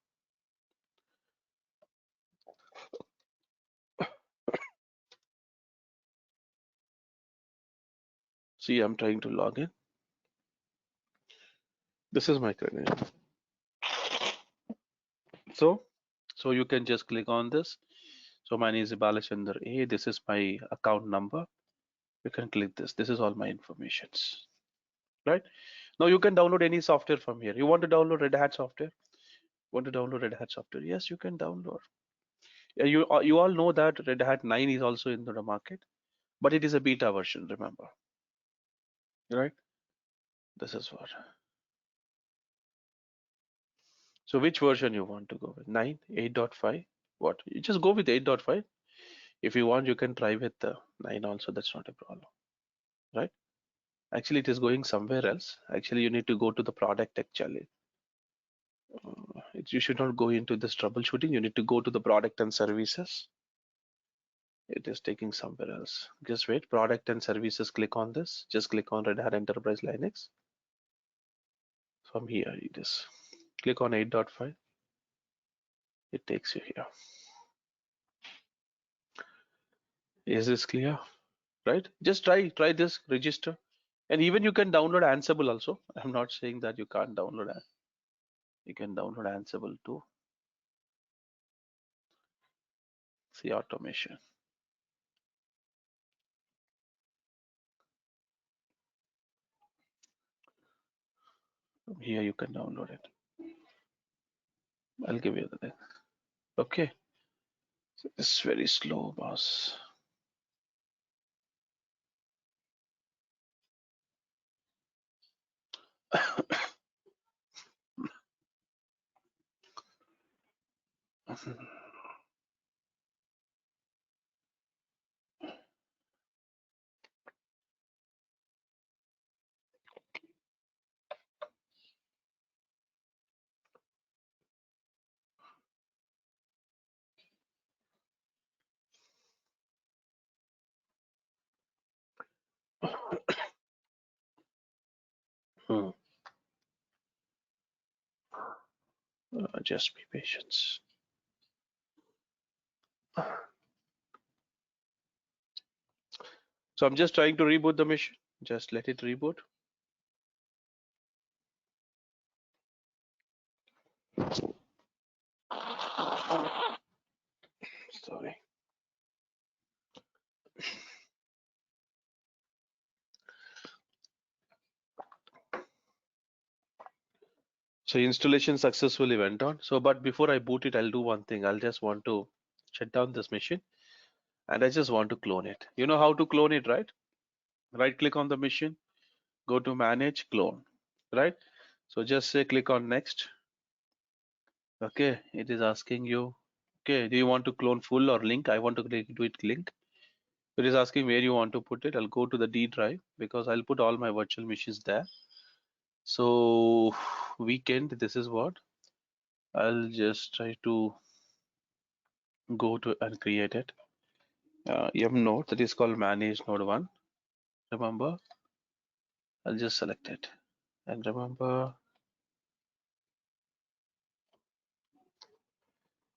Speaker 1: See, I'm trying to log in. This is my credential. So you can just click on this. So my name is Balachandar A. This is my account number. You can click this. This is all my informations, right? Now you can download any software from here. You want to download Red Hat software? Want to download Red Hat software? Yes, you can download. Yeah, you all know that Red Hat 9 is also in the market, but it is a beta version, remember, right? This is what. So which version you want to go with? 9, 8.5? What? You just go with 8.5. If you want, you can try with the 9 also. That's not a problem, right? Actually, it is going somewhere else. Actually, you need to go to the product actually. You should not go into this troubleshooting. You need to go to the product and services. It is taking somewhere else. Just wait. Product and services. Click on this. Just click on Red Hat Enterprise Linux. From here, you just click on 8.5. It takes you here. Is this clear? Right? Just try this. Register, and even you can download Ansible also. I'm not saying that you can't download it. You can download Ansible too. See automation. From here you can download it. I'll give you the thing. Okay. So it's very slow, boss. Hmm. Just be patient. So I'm just trying to reboot the machine. Just let it reboot. Sorry. So installation successfully went on. So, but before I boot it, I'll do one thing. I'll just want to shut down this machine and I just want to clone it. You know how to clone it, right? Right click on the machine, go to manage clone, right? So just say click on next. Okay, it is asking you, okay, do you want to clone full or link? I want to do it link. It is asking where you want to put it. I'll go to the D drive because I'll put all my virtual machines there. So weekend, this is what I'll just try to go to and create it. Yum node that is called manage node 1. Remember, I'll just select it and remember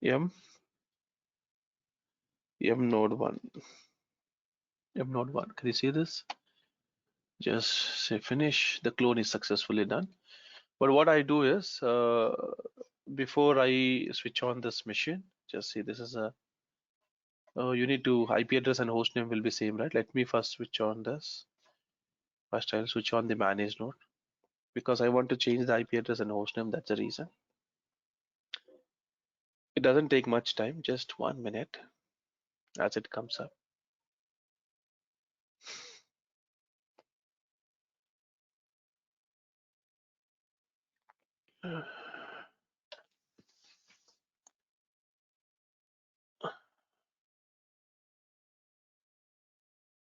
Speaker 1: yum node 1. Yum node 1. Can you see this? Just say finish. The clone is successfully done. But what I do is before I switch on this machine, just see this is a you need to IP address and host name will be same, right? Let me first switch on this. First I'll switch on the manage node because I want to change the IP address and host name. That's the reason. It doesn't take much time, just 1 minute as it comes up.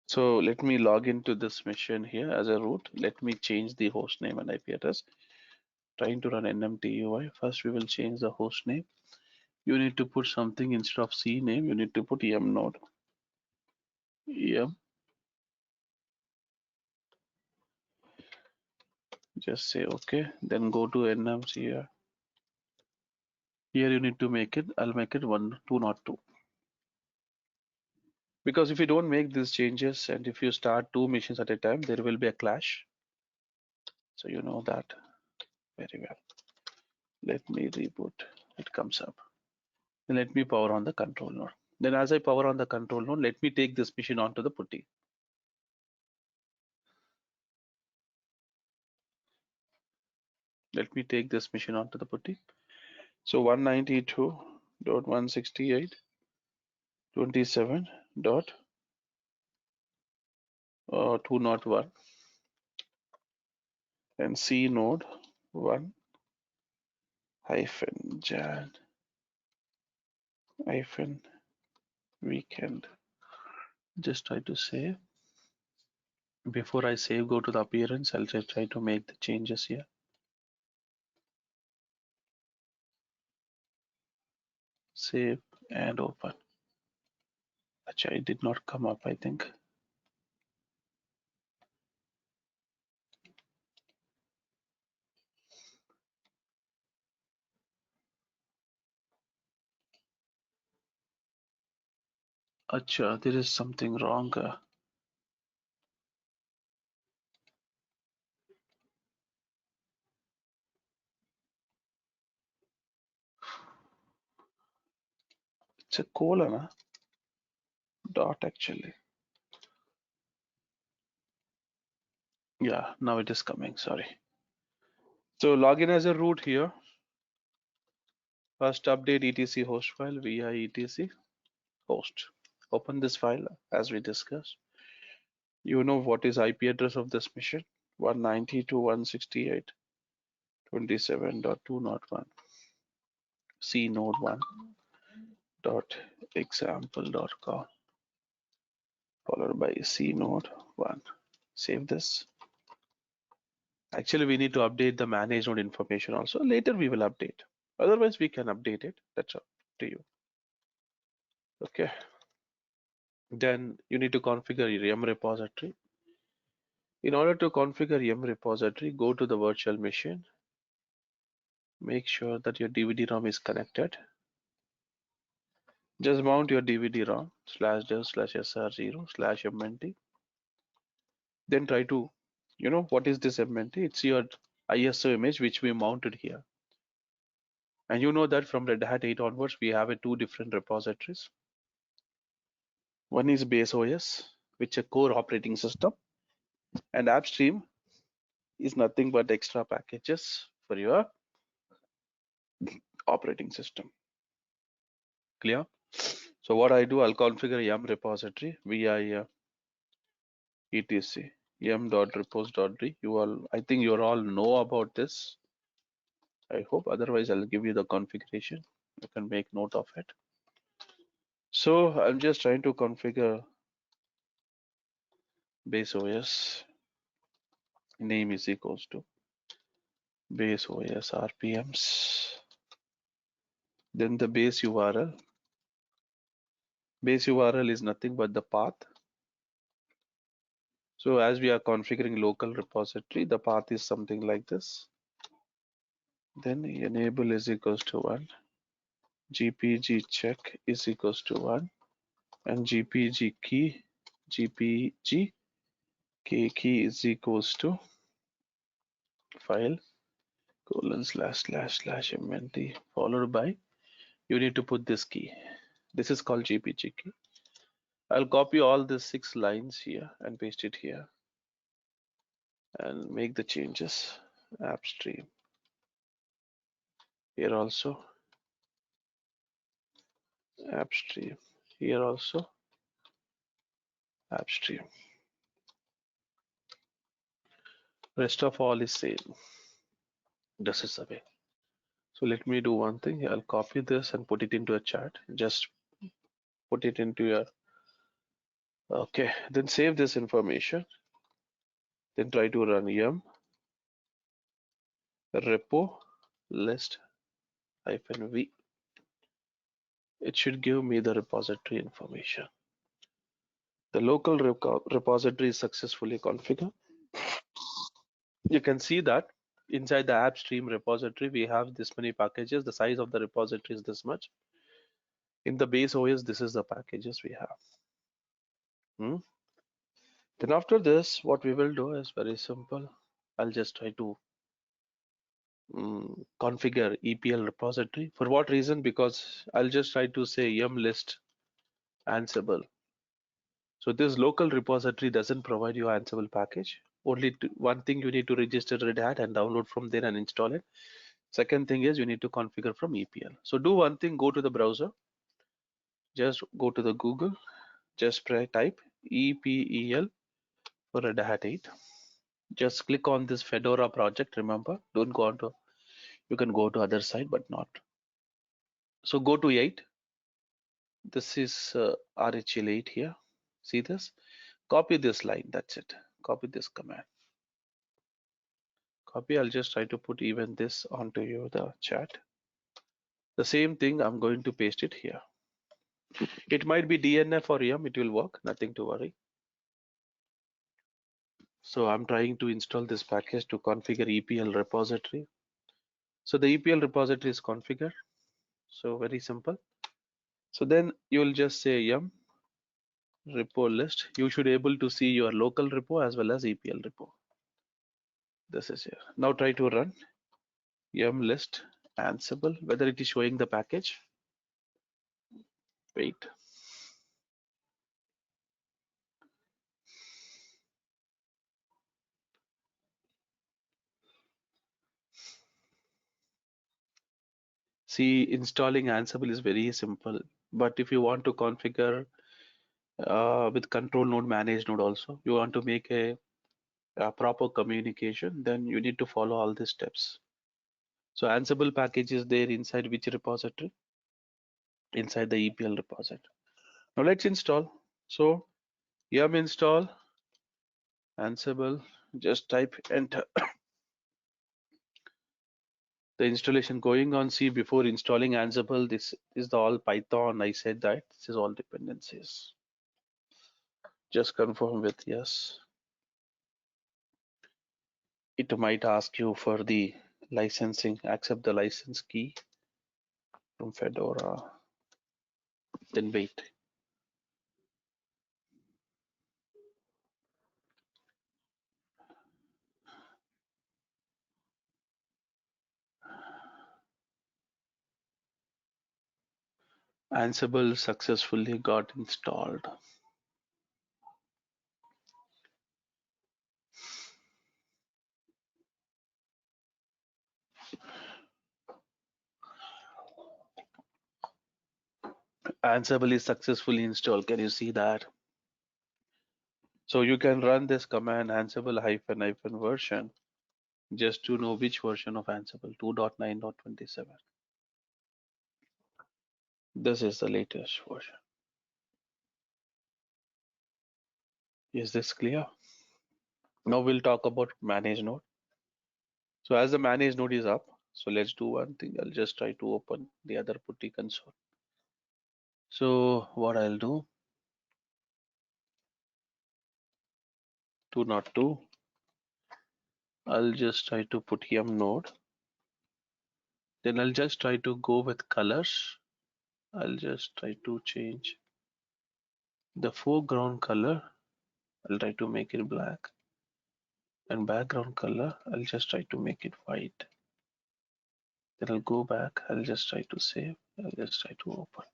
Speaker 1: So let me log into this machine here as a root. Let me change the host name and IP address. Trying to run nmtui. First we will change the host name. You need to put something instead of C name. You need to put em node. Em. Just say okay. Then go to nm here. Here you need to make it. I'll make it 1 202. Because if you don't make these changes and if you start two machines at a time, there will be a clash. So you know that very well. Let me reboot. It comes up. Then let me power on the control node. Then as I power on the control node, let me take this machine onto the putty. Let me take this machine onto the putty. So 192.168.27.201 and C node 1 hyphen Jan hyphen weekend. Just try to save. Before I save, go to the appearance. I'll just try to make the changes here. Save and open. Actually, it did not come up, I think. Acha, there is something wrong. It's a colon, huh? Dot actually. Yeah, now it is coming. Sorry. So login as a root here. First update etc host file via etc host. Open this file as we discussed. You know what is IP address of this machine? 192.168.27.201. C node 1 dot example dot com followed by C node 1. Save this. Actually, we need to update the manage node information also. Later we will update. Otherwise, we can update it. That's up to you. Okay. Then you need to configure your yum repository. In order to configure yum repository, go to the virtual machine. Make sure that your DVD-ROM is connected. Just mount your DVD-ROM /dev/sr0/mnt. Then try to, what is this mnt? It's your ISO image which we mounted here. And you know that from Red Hat 8 onwards, we have two different repositories. One is base OS, which is a core operating system, and AppStream is nothing but extra packages for your operating system. Clear? So what I do, I'll configure yum repository via etc yum.repos.d. I think you all know about this. I hope. Otherwise, I'll give you the configuration. You can make note of it. So I'm just trying to configure base OS. Name is equals to base OS RPMs. Then the base URL. Base URL is nothing but the path. So as we are configuring local repository, the path is something like this. Then enable is equals to 1. GPG check is equals to 1. And GPG key key is equals to file ://mnt followed by, you need to put this key. This is called GPG key. I'll copy all the 6 lines here and paste it here and make the changes. AppStream here also, AppStream here also, AppStream. Rest of all is same. This is the way. So let me do one thing. I'll copy this and put it into a chat. Just put it into your, okay, then save this information. Then try to run yum repo list -v. It should give me the repository information. The local repository is successfully configured. You can see that inside the AppStream repository, we have this many packages. The size of the repository is this much. In the base OS, this is the packages we have. Hmm? Then after this, what we will do is very simple. I'll just try to configure EPL repository. For what reason? Because I'll just try to say yum list Ansible. So this local repository doesn't provide you Ansible package. Only one thing, you need to register Red Hat and download from there and install it. Second thing is you need to configure from EPL. So do one thing, go to the browser, just go to the Google, just type EPEL for Red Hat 8. Just click on this Fedora project. Remember, don't go on to, you can go to other side, but not. So go to 8. This is RHL 8 here. See this? Copy this line. That's it. Copy this command. Copy. I'll just try to put even this onto you, the chat. The same thing, I'm going to paste it here. It might be DNF or yum. It will work. Nothing to worry. So I'm trying to install this package to configure EPL repository. So the EPL repository is configured. So very simple. So then you'll just say yum repo list. You should able to see your local repo as well as EPL repo. This is here. Now try to run yum list Ansible, whether it is showing the package. Wait. See, installing Ansible is very simple, but if you want to configure with control node, manage node also, you want to make a proper communication, then you need to follow all these steps. So Ansible package is there inside which repository? Inside the EPL repository. Now let's install. So yum install Ansible, just type enter. The installation going on. See, before installing Ansible, this is the all Python. I said that this is all dependencies. Just confirm with yes. It might ask you for the licensing. Accept the license key from Fedora. Then wait. Ansible successfully got installed. Ansible is successfully installed. Can you see that? So you can run this command Ansible hyphen version just to know which version of Ansible 2.9.27. This is the latest version. Is this clear? Now we'll talk about manage node. So as the manage node is up, so let's do one thing. I'll just try to open the other putty console. So what I'll do, 202. I'll just try to put yum node. Then I'll just try to go with colors. I'll just try to change the foreground color. I'll try to make it black, and background color I'll just try to make it white. Then I'll go back. I'll just try to save. I'll just try to open.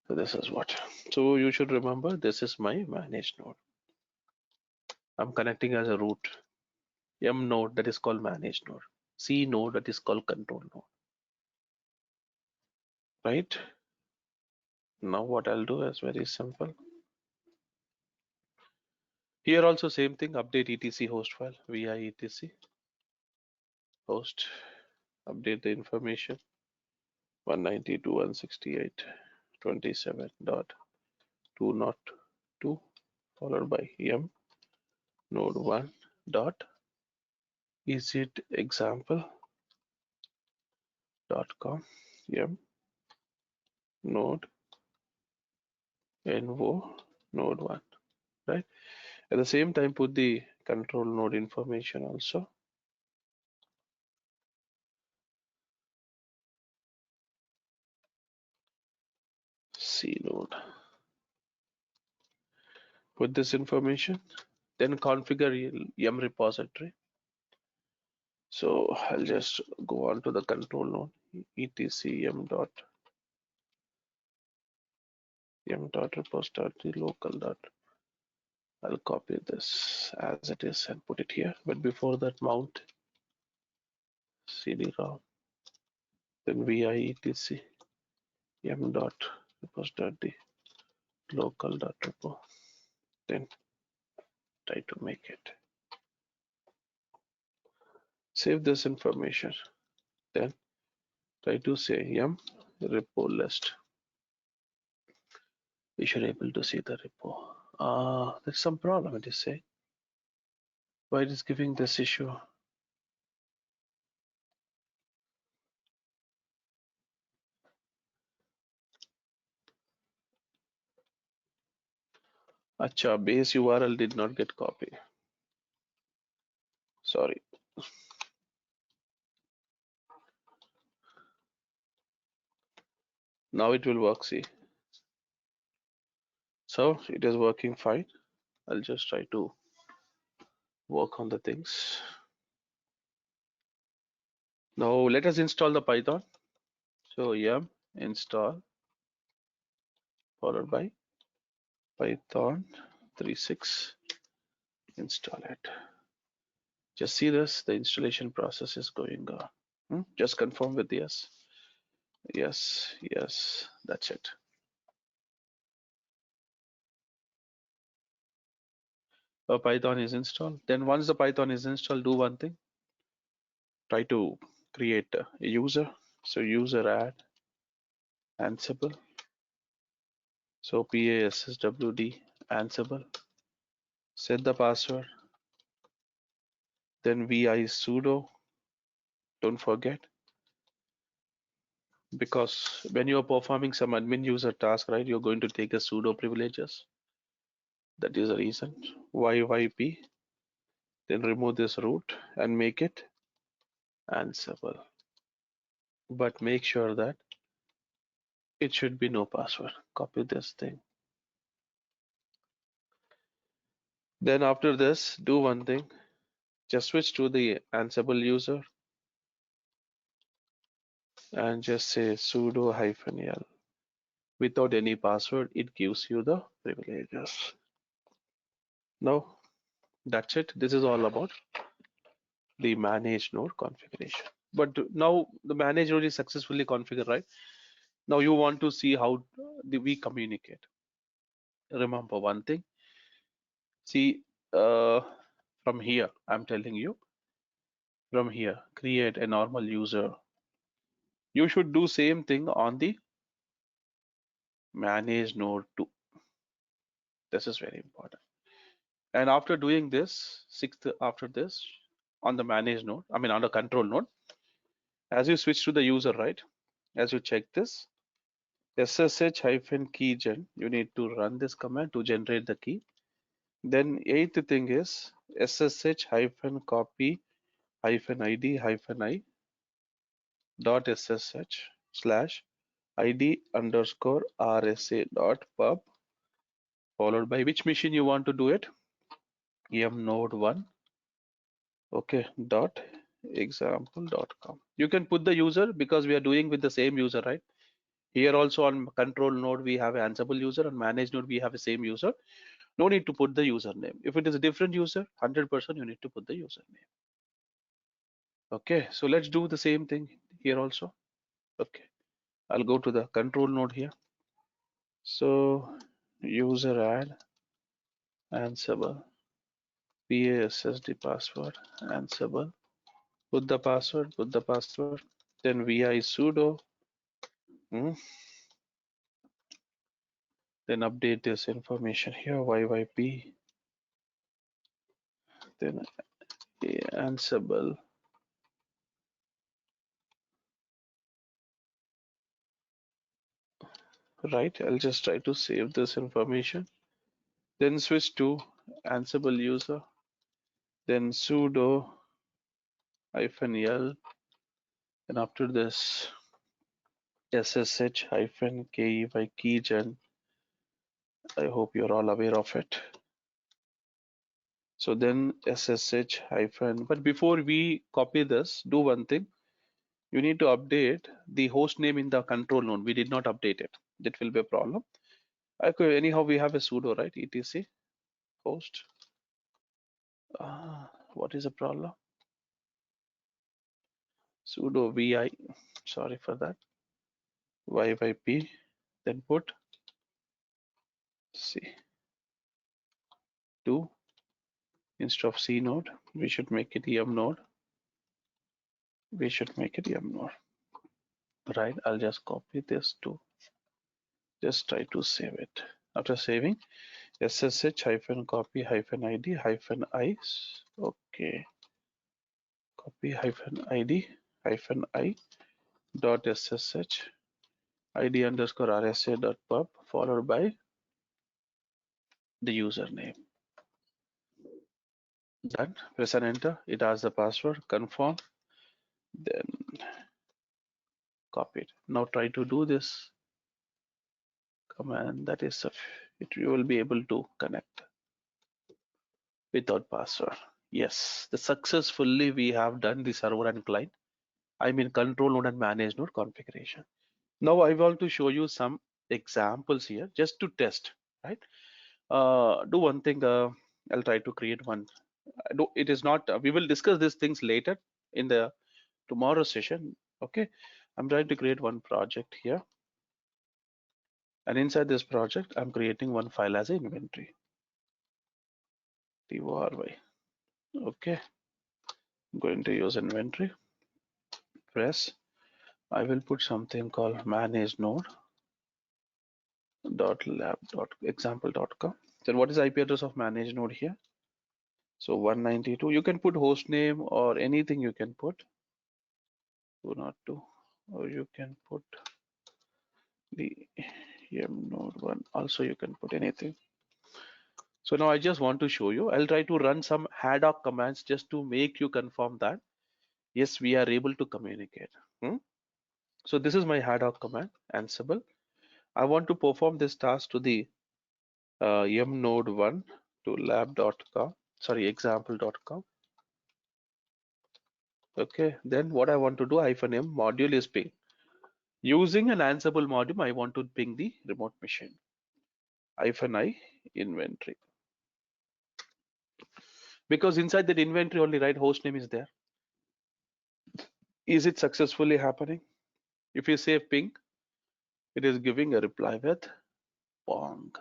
Speaker 1: So this is what. So you should remember this is my manage node. I'm connecting as a root. M node that is called manage node. C node that is called control node. Right? Now what I'll do is very simple. Here also same thing, update etc host file via etc host, update the information 192.168.27.202 followed by yum node 1 dot is it example.com yum node nvo node 1, right? At the same time put the control node information also. C node. Put this information, then configure yum repository. So I'll just go on to the control node, etc yum dot repository local dot. I'll copy this as it is and put it here. But before that, mount cd-rom, then vi etc yum dot repository local dot repo. Then try to make it. Save this information. Then try to say yum repo list. We should able to see the repo. There's some problem it is saying. Why it is giving this issue? Acha, base URL did not get copied. Sorry. Now it will work, see. So it is working fine. I'll just try to work on the things. Now let us install the Python. So yum install followed by Python 3.6. Install it. Just see this, the installation process is going on. Just confirm with yes. Yes, yes, that's it. Python is installed. Then once the Python is installed, do one thing. Try to create a user. So user add Ansible. So passwd Ansible. Set the password. Then vi sudo. Don't forget, because when you are performing some admin user task, right, you're going to take a sudo privileges. That is the reason. Yyp. Then remove this root and make it Ansible. But make sure that it should be no password. Copy this thing. Then after this, do one thing. Just switch to the Ansible user and just say sudo -l. Without any password, it gives you the privileges. Now, that's it. This is all about the manage node configuration. But now the manage node is successfully configured, right? Now you want to see how we communicate. Remember one thing. See, from here, I'm telling you, from here, create a normal user. You should do same thing on the manage node too. This is very important. And after doing this, sixth after this, on the manage node, I mean on the control node, as you switch to the user, right? As you check this, ssh-keygen, you need to run this command to generate the key. Then eighth thing is ssh-copy -id-i dot ssh/id underscore rsa dot pub, followed by which machine you want to do it, node1, okay, dot example.com. You can put the user because we are doing with the same user, right? Here also on control node we have Ansible user, and manage node we have the same user. No need to put the username. If it is a different user, 100% you need to put the username. Okay, so let's do the same thing here also. Okay, I'll go to the control node here. So user add Ansible, passd password Ansible. Put the password, then vi sudo, then update this information here, yyp, then Ansible, right? I'll just try to save this information. Then switch to Ansible user, then sudo -l, and after this ssh-key keygen. I hope you're all aware of it. So then SSH hyphen, but before we copy this, do one thing. You need to update the host name in the control node. We did not update it. That will be a problem. Okay, anyhow, we have a sudo, right? etc host. What is the problem? Sudo vi, sorry for that, yp, then put c2 instead of c node. We should make it em node. We should make it em node, right? I'll just copy this to just try to save it. After saving, ssh hyphen copy hyphen id hyphen I. Okay, copy hyphen id hyphen I dot ssh id underscore rsa dot pub followed by the username. Done. Press and enter. It has the password. Confirm. Then copy it. Now try to do this command. That is it. You will be able to connect without password. Yes, the successfully we have done the server and client. I mean control node and manage node configuration. Now I want to show you some examples here just to test, right? Do one thing. I'll try to create one. It is not. We will discuss these things later in the tomorrow session. Okay, I'm trying to create one project here, and inside this project, I'm creating one file as an inventory. TORY. Okay, I'm going to use inventory. Press. I will put something called manage node dot lab dot example dot com. Then what is IP address of manage node here? So 192. You can put host name or anything you can put. 202, or you can put the em node one. Also, you can put anything. So now I just want to show you. I'll try to run some haddock commands just to make you confirm that yes, we are able to communicate. So this is my haddock command, Ansible. I want to perform this task to the em node one to lab.com. Sorry, example.com. Okay, then what I want to do, hyphen m module is ping. Using an Ansible module, I want to ping the remote machine. Hyphen I inventory. Because inside that inventory only, right, host name is there. Is it successfully happening? If you say ping, it is giving a reply with pong.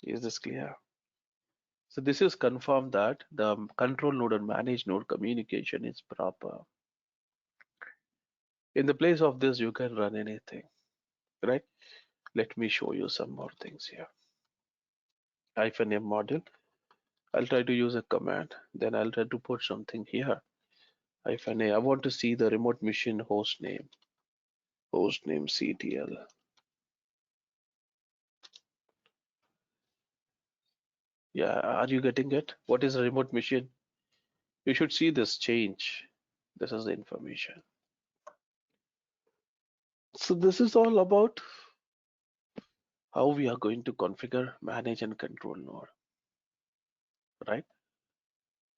Speaker 1: Is this clear? So this is confirmed that the control node and manage node communication is proper. In the place of this, you can run anything, right? Let me show you some more things here. Hyphen m module. I'll try to use a command. Then I'll try to put something here. Hyphen a. I want to see the remote machine host name. Host name CTL. Yeah, are you getting it? What is a remote machine? You should see this change. This is the information. So this is all about how we are going to configure, manage, and control node, right?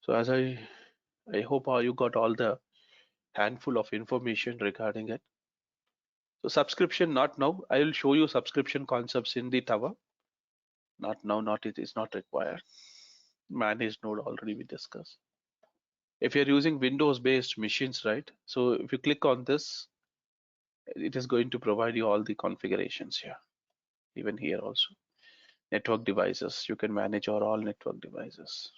Speaker 1: So as I hope you got all the handful of information regarding it. So subscription, not now. I will show you subscription concepts in the tower. Not now, not it is not required. Manage node already we discussed. If you're using Windows-based machines, right? So if you click on this, it is going to provide you all the configurations here. Even here also. Network devices. You can manage all network devices.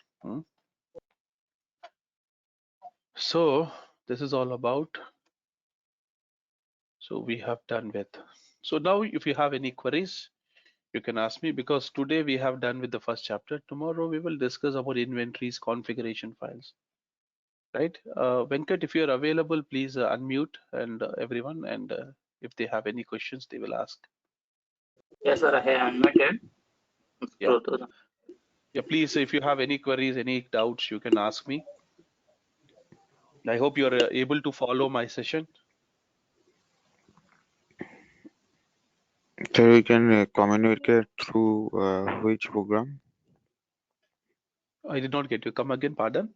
Speaker 1: So this is all about. So we have done with. So now if you have any queries, you can ask me, because today we have done with the first chapter. Tomorrow we will discuss about inventories, configuration files. Right? Venkat, if you are available, please unmute and everyone, and if they have any questions, they will ask.
Speaker 2: Yes, sir, I have unmuted.
Speaker 1: Yeah. Yeah, please, if you have any queries, any doubts, you can ask me. I hope you are able to follow my session.
Speaker 3: So we can communicate through which program?
Speaker 1: I did not get you. Come again, pardon.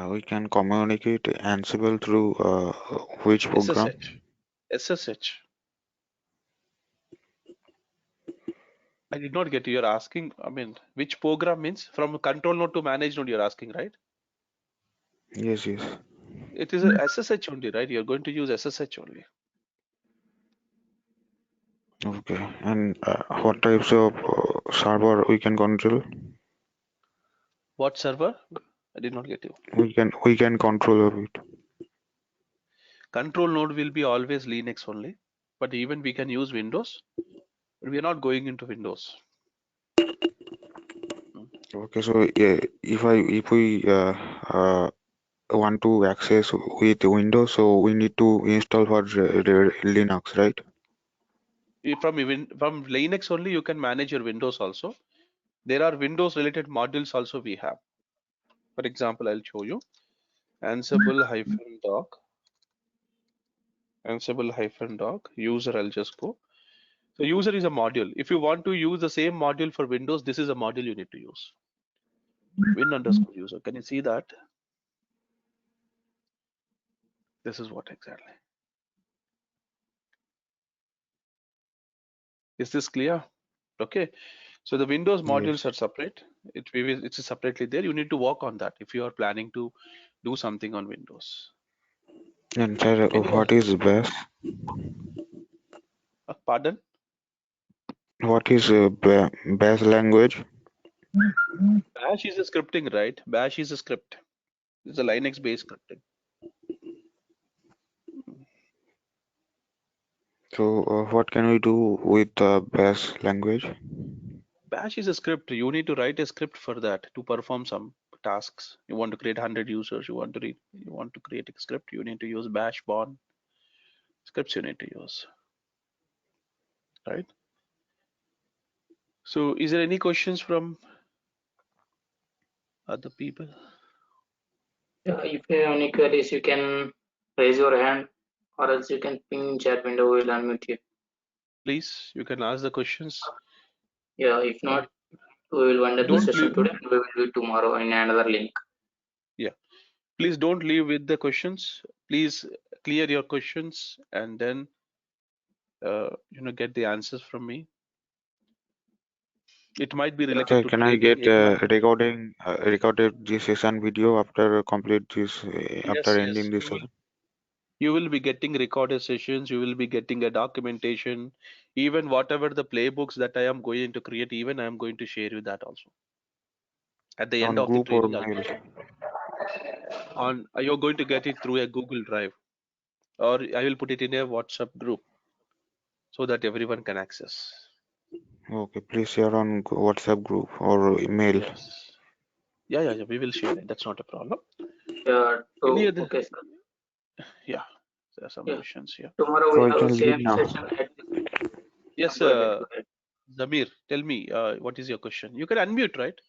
Speaker 3: We can communicate Ansible through which program?
Speaker 1: SSH. SSH. I did not get you. You're asking, I mean, which program means from control node to manage node, you're asking, right?
Speaker 3: Yes, yes.
Speaker 1: It is a SSH only, right? You're going to use SSH only.
Speaker 3: Okay. And what types of server we can control?
Speaker 1: What server? I did not get you.
Speaker 3: We can control of it.
Speaker 1: Control node will be always Linux only, but even we can use Windows, but we are not going into Windows. Mm.
Speaker 3: Okay. So if we want to access with Windows, so we need to install for Linux, right?
Speaker 1: From Linux only, you can manage your Windows also. There are Windows related modules also we have. For example, I'll show you Ansible-doc, Ansible-doc, user, I'll just go. So user is a module. If you want to use the same module for Windows, this is a module you need to use. Win_user. Can you see that? This is what exactly. Is this clear? Okay. So the Windows
Speaker 3: Yes.
Speaker 1: modules are separate. It's separately there. You need to work on that if you are planning to do something on Windows.
Speaker 3: And sir,
Speaker 1: Any
Speaker 3: what
Speaker 1: other?
Speaker 3: is Bash?
Speaker 1: Pardon?
Speaker 3: What is Bash language?
Speaker 1: Bash is a scripting, right? Bash is a script. It's a Linux-based scripting.
Speaker 3: So what can we do with Bash language?
Speaker 1: Bash is a script. You need to write a script for that to perform some tasks. You want to create 100 users. You want to create a script. You need to use Bash Born scripts. You need to use, right? So, is there any questions from other people?
Speaker 2: If you have any queries, you can raise your hand, or else you can ping in chat window. We'll unmute you.
Speaker 1: Please, you can ask the questions.
Speaker 2: Yeah, if
Speaker 1: Uh,
Speaker 2: not, we will wind up the
Speaker 1: don't
Speaker 2: session
Speaker 1: leave.
Speaker 2: today, and we will do it tomorrow in another link.
Speaker 1: Yeah, please don't leave with the questions. Please clear your questions and then get the answers from me. It might be
Speaker 2: Yeah,
Speaker 1: related
Speaker 3: Sir,
Speaker 1: to
Speaker 3: can I
Speaker 1: today
Speaker 3: get
Speaker 1: exam.
Speaker 3: recorded this session video after complete this after
Speaker 1: Yes, yes,
Speaker 3: ending this session?
Speaker 1: you will be getting recorded sessions. You will be getting a documentation. Even whatever the playbooks that I am going to create, even I am going to share you that also. At the end
Speaker 3: On
Speaker 1: of the
Speaker 3: group or
Speaker 1: training, I'll be
Speaker 3: mail?
Speaker 1: sharing. You're going to get it through a Google Drive, or I will put it in a WhatsApp group so that everyone can access.
Speaker 3: Okay, please share on WhatsApp group or email.
Speaker 1: Yes. Yeah. We will share it. That's not a problem.
Speaker 2: yeah.
Speaker 1: Any
Speaker 2: So,
Speaker 1: other?
Speaker 2: okay, sir.
Speaker 1: Yeah. There are some
Speaker 2: Yeah,
Speaker 1: questions here.
Speaker 2: tomorrow
Speaker 3: So
Speaker 2: we
Speaker 3: I
Speaker 2: have
Speaker 3: can leave
Speaker 2: same
Speaker 3: now.
Speaker 2: session at this time.
Speaker 1: Yes,
Speaker 2: Go ahead, go ahead.
Speaker 1: Zamir, tell me, what is your question? You can unmute, right?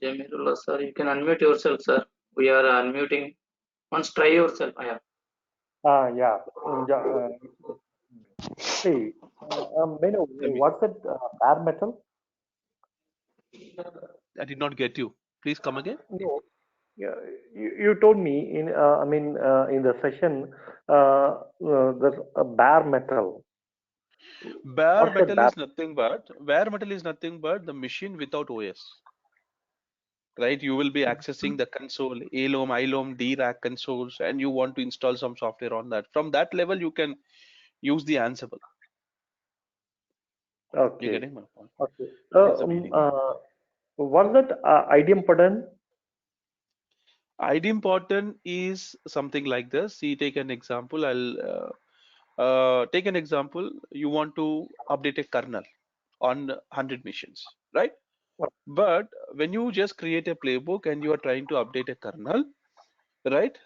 Speaker 2: Jamirullah, sir, you can unmute yourself, sir. We are unmuting. Once try yourself. Yeah.
Speaker 4: Yeah. Yeah. See, Menu,
Speaker 1: Tell me.
Speaker 4: what's that bare metal?
Speaker 1: I did not get you. Please come again.
Speaker 4: No, yeah, you told me in, in the session, there's a bare metal. What's that bare?
Speaker 1: Bare metal is nothing but the machine without OS, right? You will be accessing the console, ALOM, ILOM, DRAC consoles, and you want to install some software on that. From that level, you can use the Ansible. You're
Speaker 4: Okay.
Speaker 1: getting my point.
Speaker 4: Okay.
Speaker 1: That is the meaning.
Speaker 4: What's that idiom pattern?
Speaker 1: ID important is something like this. See, take an example. I'll take an example. You want to update a kernel on 100 machines, right? But when you just create a playbook and you are trying to update a kernel, right?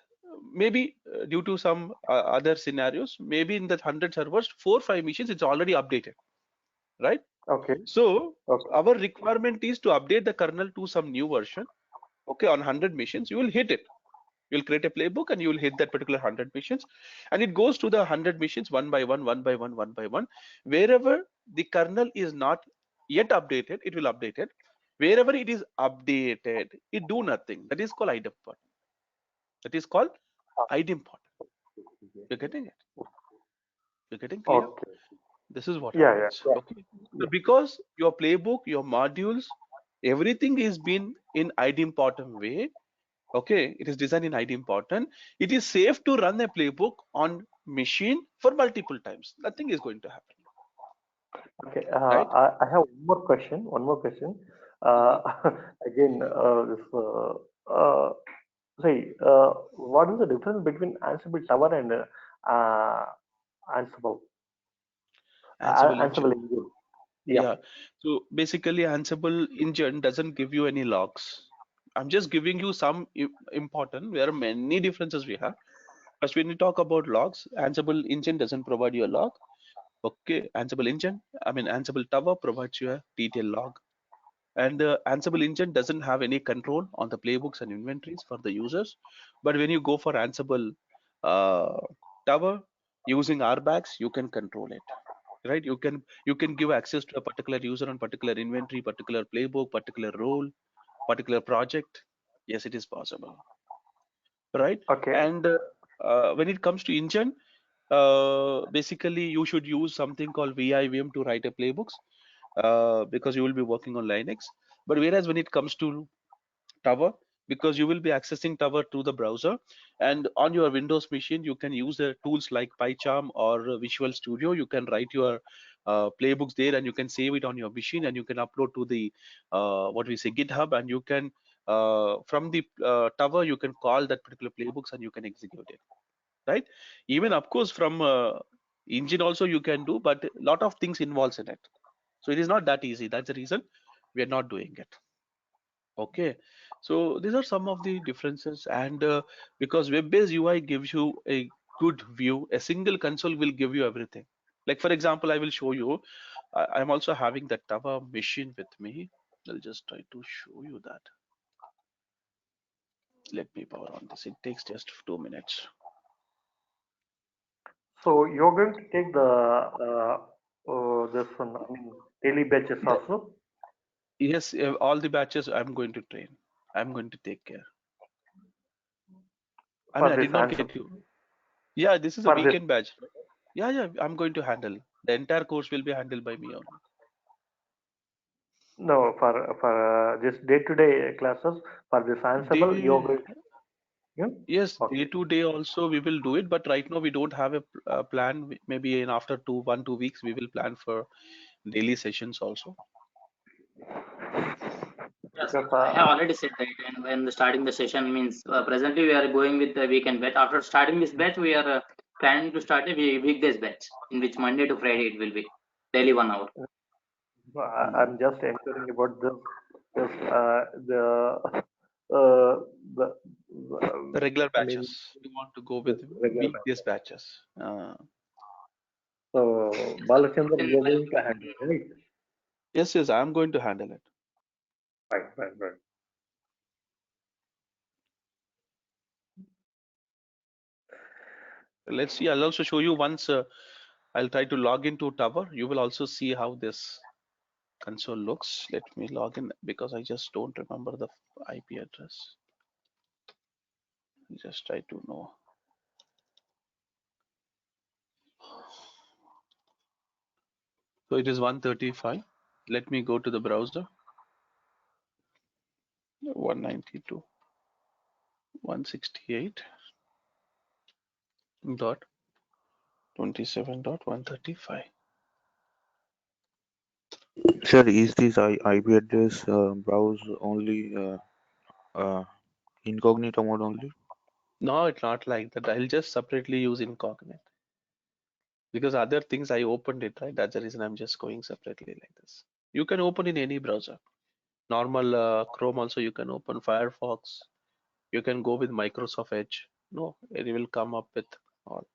Speaker 1: Maybe due to some other scenarios, maybe in that 100 servers, 4 or 5 machines, it's already updated, right?
Speaker 4: Okay.
Speaker 1: So
Speaker 4: Okay.
Speaker 1: our requirement is to update the kernel to some new version. Okay, on 100 machines, you will hit it. You'll create a playbook and you will hit that particular 100 missions, and it goes to the 100 missions one by one, one by one, one by one. Wherever the kernel is not yet updated, it will update it. Wherever it is updated, it do nothing. That is called idempot. That is called idempot. You're getting it? You're getting clear?
Speaker 4: Okay.
Speaker 1: This is what
Speaker 4: Yeah,
Speaker 1: happens.
Speaker 4: yeah,
Speaker 1: Okay.
Speaker 4: yeah.
Speaker 1: So because your playbook, your modules, everything is been in idempotent way. Okay, it is designed in idempotent. It is safe to run a playbook on machine for multiple times. Nothing is going to happen,
Speaker 4: Okay.
Speaker 1: right?
Speaker 4: I have one more question. One more question.
Speaker 1: Mhm.
Speaker 4: Uh, again, this. See, what is the difference between Ansible Tower and Ansible?
Speaker 1: Ansible
Speaker 4: Ansible
Speaker 1: engine.
Speaker 4: Engine. Yeah.
Speaker 1: Yeah. So basically, Ansible engine doesn't give you any logs. I'm just giving you some important. There are many differences we have. First, when we talk about logs, Ansible engine doesn't provide you a log. Okay, Ansible engine, Ansible Tower provides you a detailed log. And the Ansible engine doesn't have any control on the playbooks and inventories for the users. But when you go for Ansible uh, Tower using RBACs, you can control it, right? You can give access to a particular user on particular inventory, particular playbook, particular role, particular project. Yes, it is possible, right?
Speaker 4: Okay.
Speaker 1: And when it comes to engine, basically you should use something called VIVM to write a playbooks, because you will be working on Linux. But whereas when it comes to Tower, because you will be accessing Tower through the browser, and on your Windows machine you can use the tools like PyCharm or Visual Studio. You can write your playbooks there, and you can save it on your machine, and you can upload to the what we say GitHub, and you can from the Tower you can call that particular playbooks and you can execute it, right? Even of course from engine also you can do, but a lot of things involves in it, so it is not that easy. That's the reason we are not doing it. Okay, so these are some of the differences, and because web-based UI gives you a good view, a single console will give you everything. Like for example, I will show you. I'm also having that Tower machine with me. I'll just try to show you that. Let me power on this. It takes just 2 minutes.
Speaker 4: So you're going to take the this one, I mean, daily batches
Speaker 1: The,
Speaker 4: also
Speaker 1: yes, all the batches I'm going to train. I'm going to take care.
Speaker 4: for
Speaker 1: I
Speaker 4: this
Speaker 1: did not
Speaker 4: Ansible
Speaker 1: get you. Yeah, this is a
Speaker 4: for this.
Speaker 1: weekend batch. Yeah, yeah, I'm going to handle. The entire course will be handled by me only.
Speaker 4: No, for this day-to-day classes for this Ansible, you're
Speaker 1: Day,
Speaker 4: going. Yeah.
Speaker 1: yes, day
Speaker 4: Okay.
Speaker 1: to day also we will do it, but right now we don't have a plan. Maybe in after 1 2 weeks we will plan for daily sessions also.
Speaker 2: Yes,
Speaker 4: Because
Speaker 2: I have already said that. And when starting the session means presently we are going with the weekend batch. After starting this batch, we are planning to start a weekdays batch in which Monday to Friday it will be daily 1 hour.
Speaker 4: I'm
Speaker 1: Mm.
Speaker 4: just inquiring about this the uh, the,
Speaker 1: The regular
Speaker 4: I mean,
Speaker 1: batches. We want to go
Speaker 4: this
Speaker 1: with
Speaker 4: regular
Speaker 1: weekdays
Speaker 4: batches.
Speaker 1: batches.
Speaker 4: So Balachandra,
Speaker 2: Then
Speaker 4: you're going to handle, right?
Speaker 1: Yes, yes, I'm going to handle it.
Speaker 4: Right, right, right.
Speaker 1: Let's see. I'll also show you once. I'll try to log into Tower. You will also see how this console looks. Let me log in because I just don't remember the IP address. Just try to know. So it is 135. Let me go to the browser. 192.168.27.135.
Speaker 3: Sir, is this IP address browse only incognito mode only?
Speaker 1: No, it's not like that. I'll just separately use incognito because other things I opened it, right? That's the reason I'm just going separately like this. You can open in any browser. Normal Chrome also you can open. Firefox. You can go with Microsoft Edge. No, it will come up with all.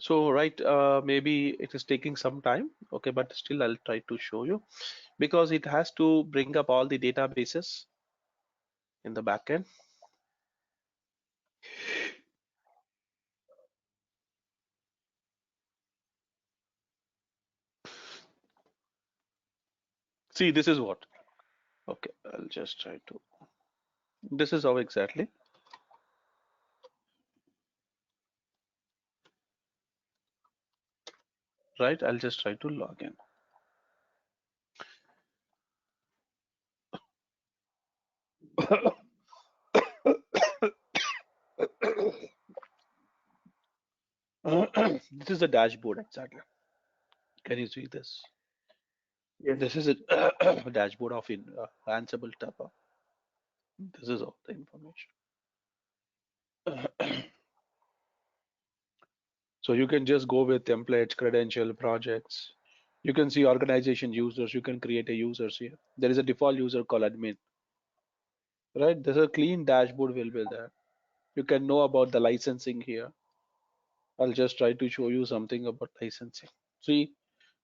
Speaker 1: So right, maybe it is taking some time. Okay, but still I'll try to show you because it has to bring up all the databases in the backend. See, this is what. Okay, I'll just try to. This is how exactly. Right, I'll just try to log in. This is the dashboard exactly. Can you see this?
Speaker 4: Yes.
Speaker 1: This is a dashboard of Ansible Tapa. This is all the information. So you can just go with templates, credential, projects. You can see organization users. You can create a users here. There is a default user called admin. Right? There's a clean dashboard will be there. You can know about the licensing here. I'll just try to show you something about licensing. See,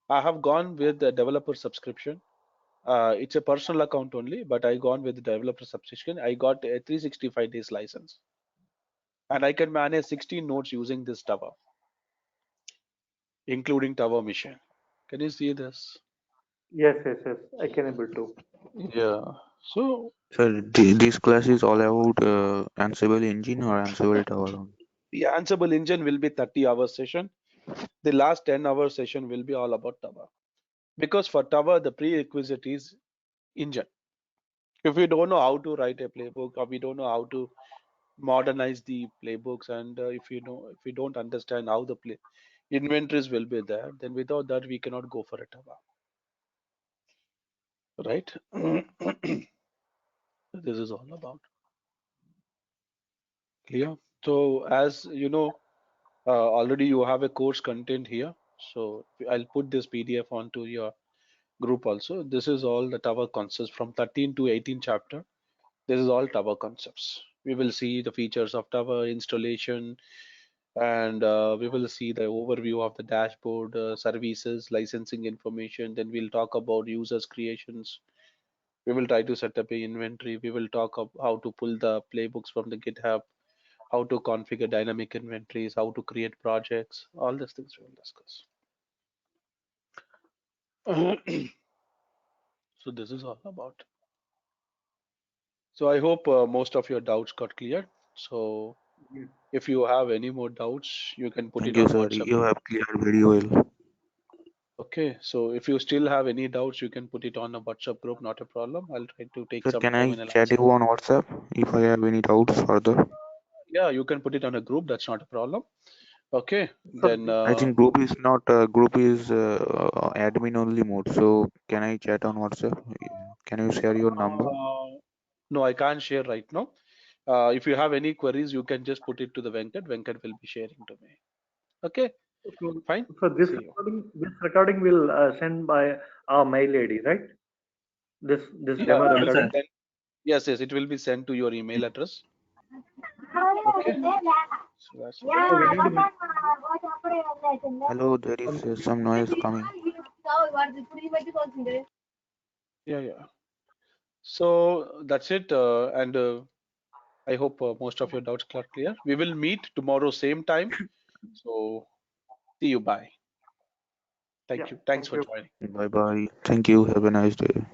Speaker 1: I have gone with the developer subscription. It's a personal account only, but I gone with the developer subscription. I got a 365 days license, and I can manage 16 nodes using this tower, including tower mission. Can you see this?
Speaker 4: Yes, yes, yes. I can able to.
Speaker 1: Yeah. So
Speaker 3: So this class is all about Ansible engine or Ansible tower.
Speaker 1: the Ansible engine will be 30-hour session. The last 10-hour session will be all about tower. Because for tower, the prerequisite is engine. If we don't know how to write a playbook, or we don't know how to modernize the playbooks, and if we don't understand how the inventories will be there, then without that we cannot go for a tower, right? This is all about clear. So as you know, already you have a course content here, so I'll put this PDF onto your group also. This is all the tower concepts from 13 to 18 chapter. This is all tower concepts. We will see the features of tower installation, and we will see the overview of the dashboard, services, licensing information. Then we'll talk about users creations. We will try to set up a inventory. We will talk of how to pull the playbooks from the GitHub, how to configure dynamic inventories, how to create projects. All these things we will discuss. So this is all about. So I hope most of your doubts got cleared. So
Speaker 4: Yes.
Speaker 1: if you have any more doubts, you can put
Speaker 3: Thank
Speaker 1: it
Speaker 3: you,
Speaker 1: on
Speaker 3: sir.
Speaker 1: WhatsApp.
Speaker 3: You have cleared very well.
Speaker 1: Okay, so if you still have any doubts, you can put it on a WhatsApp group, not a problem. I'll try to take
Speaker 3: Sir,
Speaker 1: some
Speaker 3: can
Speaker 1: time
Speaker 3: I
Speaker 1: and I'll
Speaker 3: chat
Speaker 1: answer.
Speaker 3: you on WhatsApp if I have any doubts further?
Speaker 1: Yeah, you can put it on a group, that's not a problem. Okay,
Speaker 4: So
Speaker 1: then
Speaker 3: I think group is not group is admin only mode. So can I chat on WhatsApp? Can you share your number?
Speaker 1: no, I can't share right now. If you have any queries, you can just put it to the Venkat. Venkat will be sharing to me. Okay,
Speaker 4: so,
Speaker 1: fine.
Speaker 4: so
Speaker 1: See you.
Speaker 4: this recording will send by our mail ID, right? This
Speaker 1: Yeah,
Speaker 4: demo
Speaker 1: it will be
Speaker 4: recording.
Speaker 1: sent. Yes, yes, it will be sent to your email address. Okay, so that's it.
Speaker 4: So we need to
Speaker 3: Hello, there is some noise coming.
Speaker 1: Yeah, yeah. So that's it, and I hope most of your doubts are clear. We will meet tomorrow same time. So see you. Bye.
Speaker 4: yeah.
Speaker 1: Thank you. Thanks
Speaker 4: Thank
Speaker 1: for
Speaker 4: you.
Speaker 1: joining.
Speaker 3: Bye bye. Thank you. Have a nice day.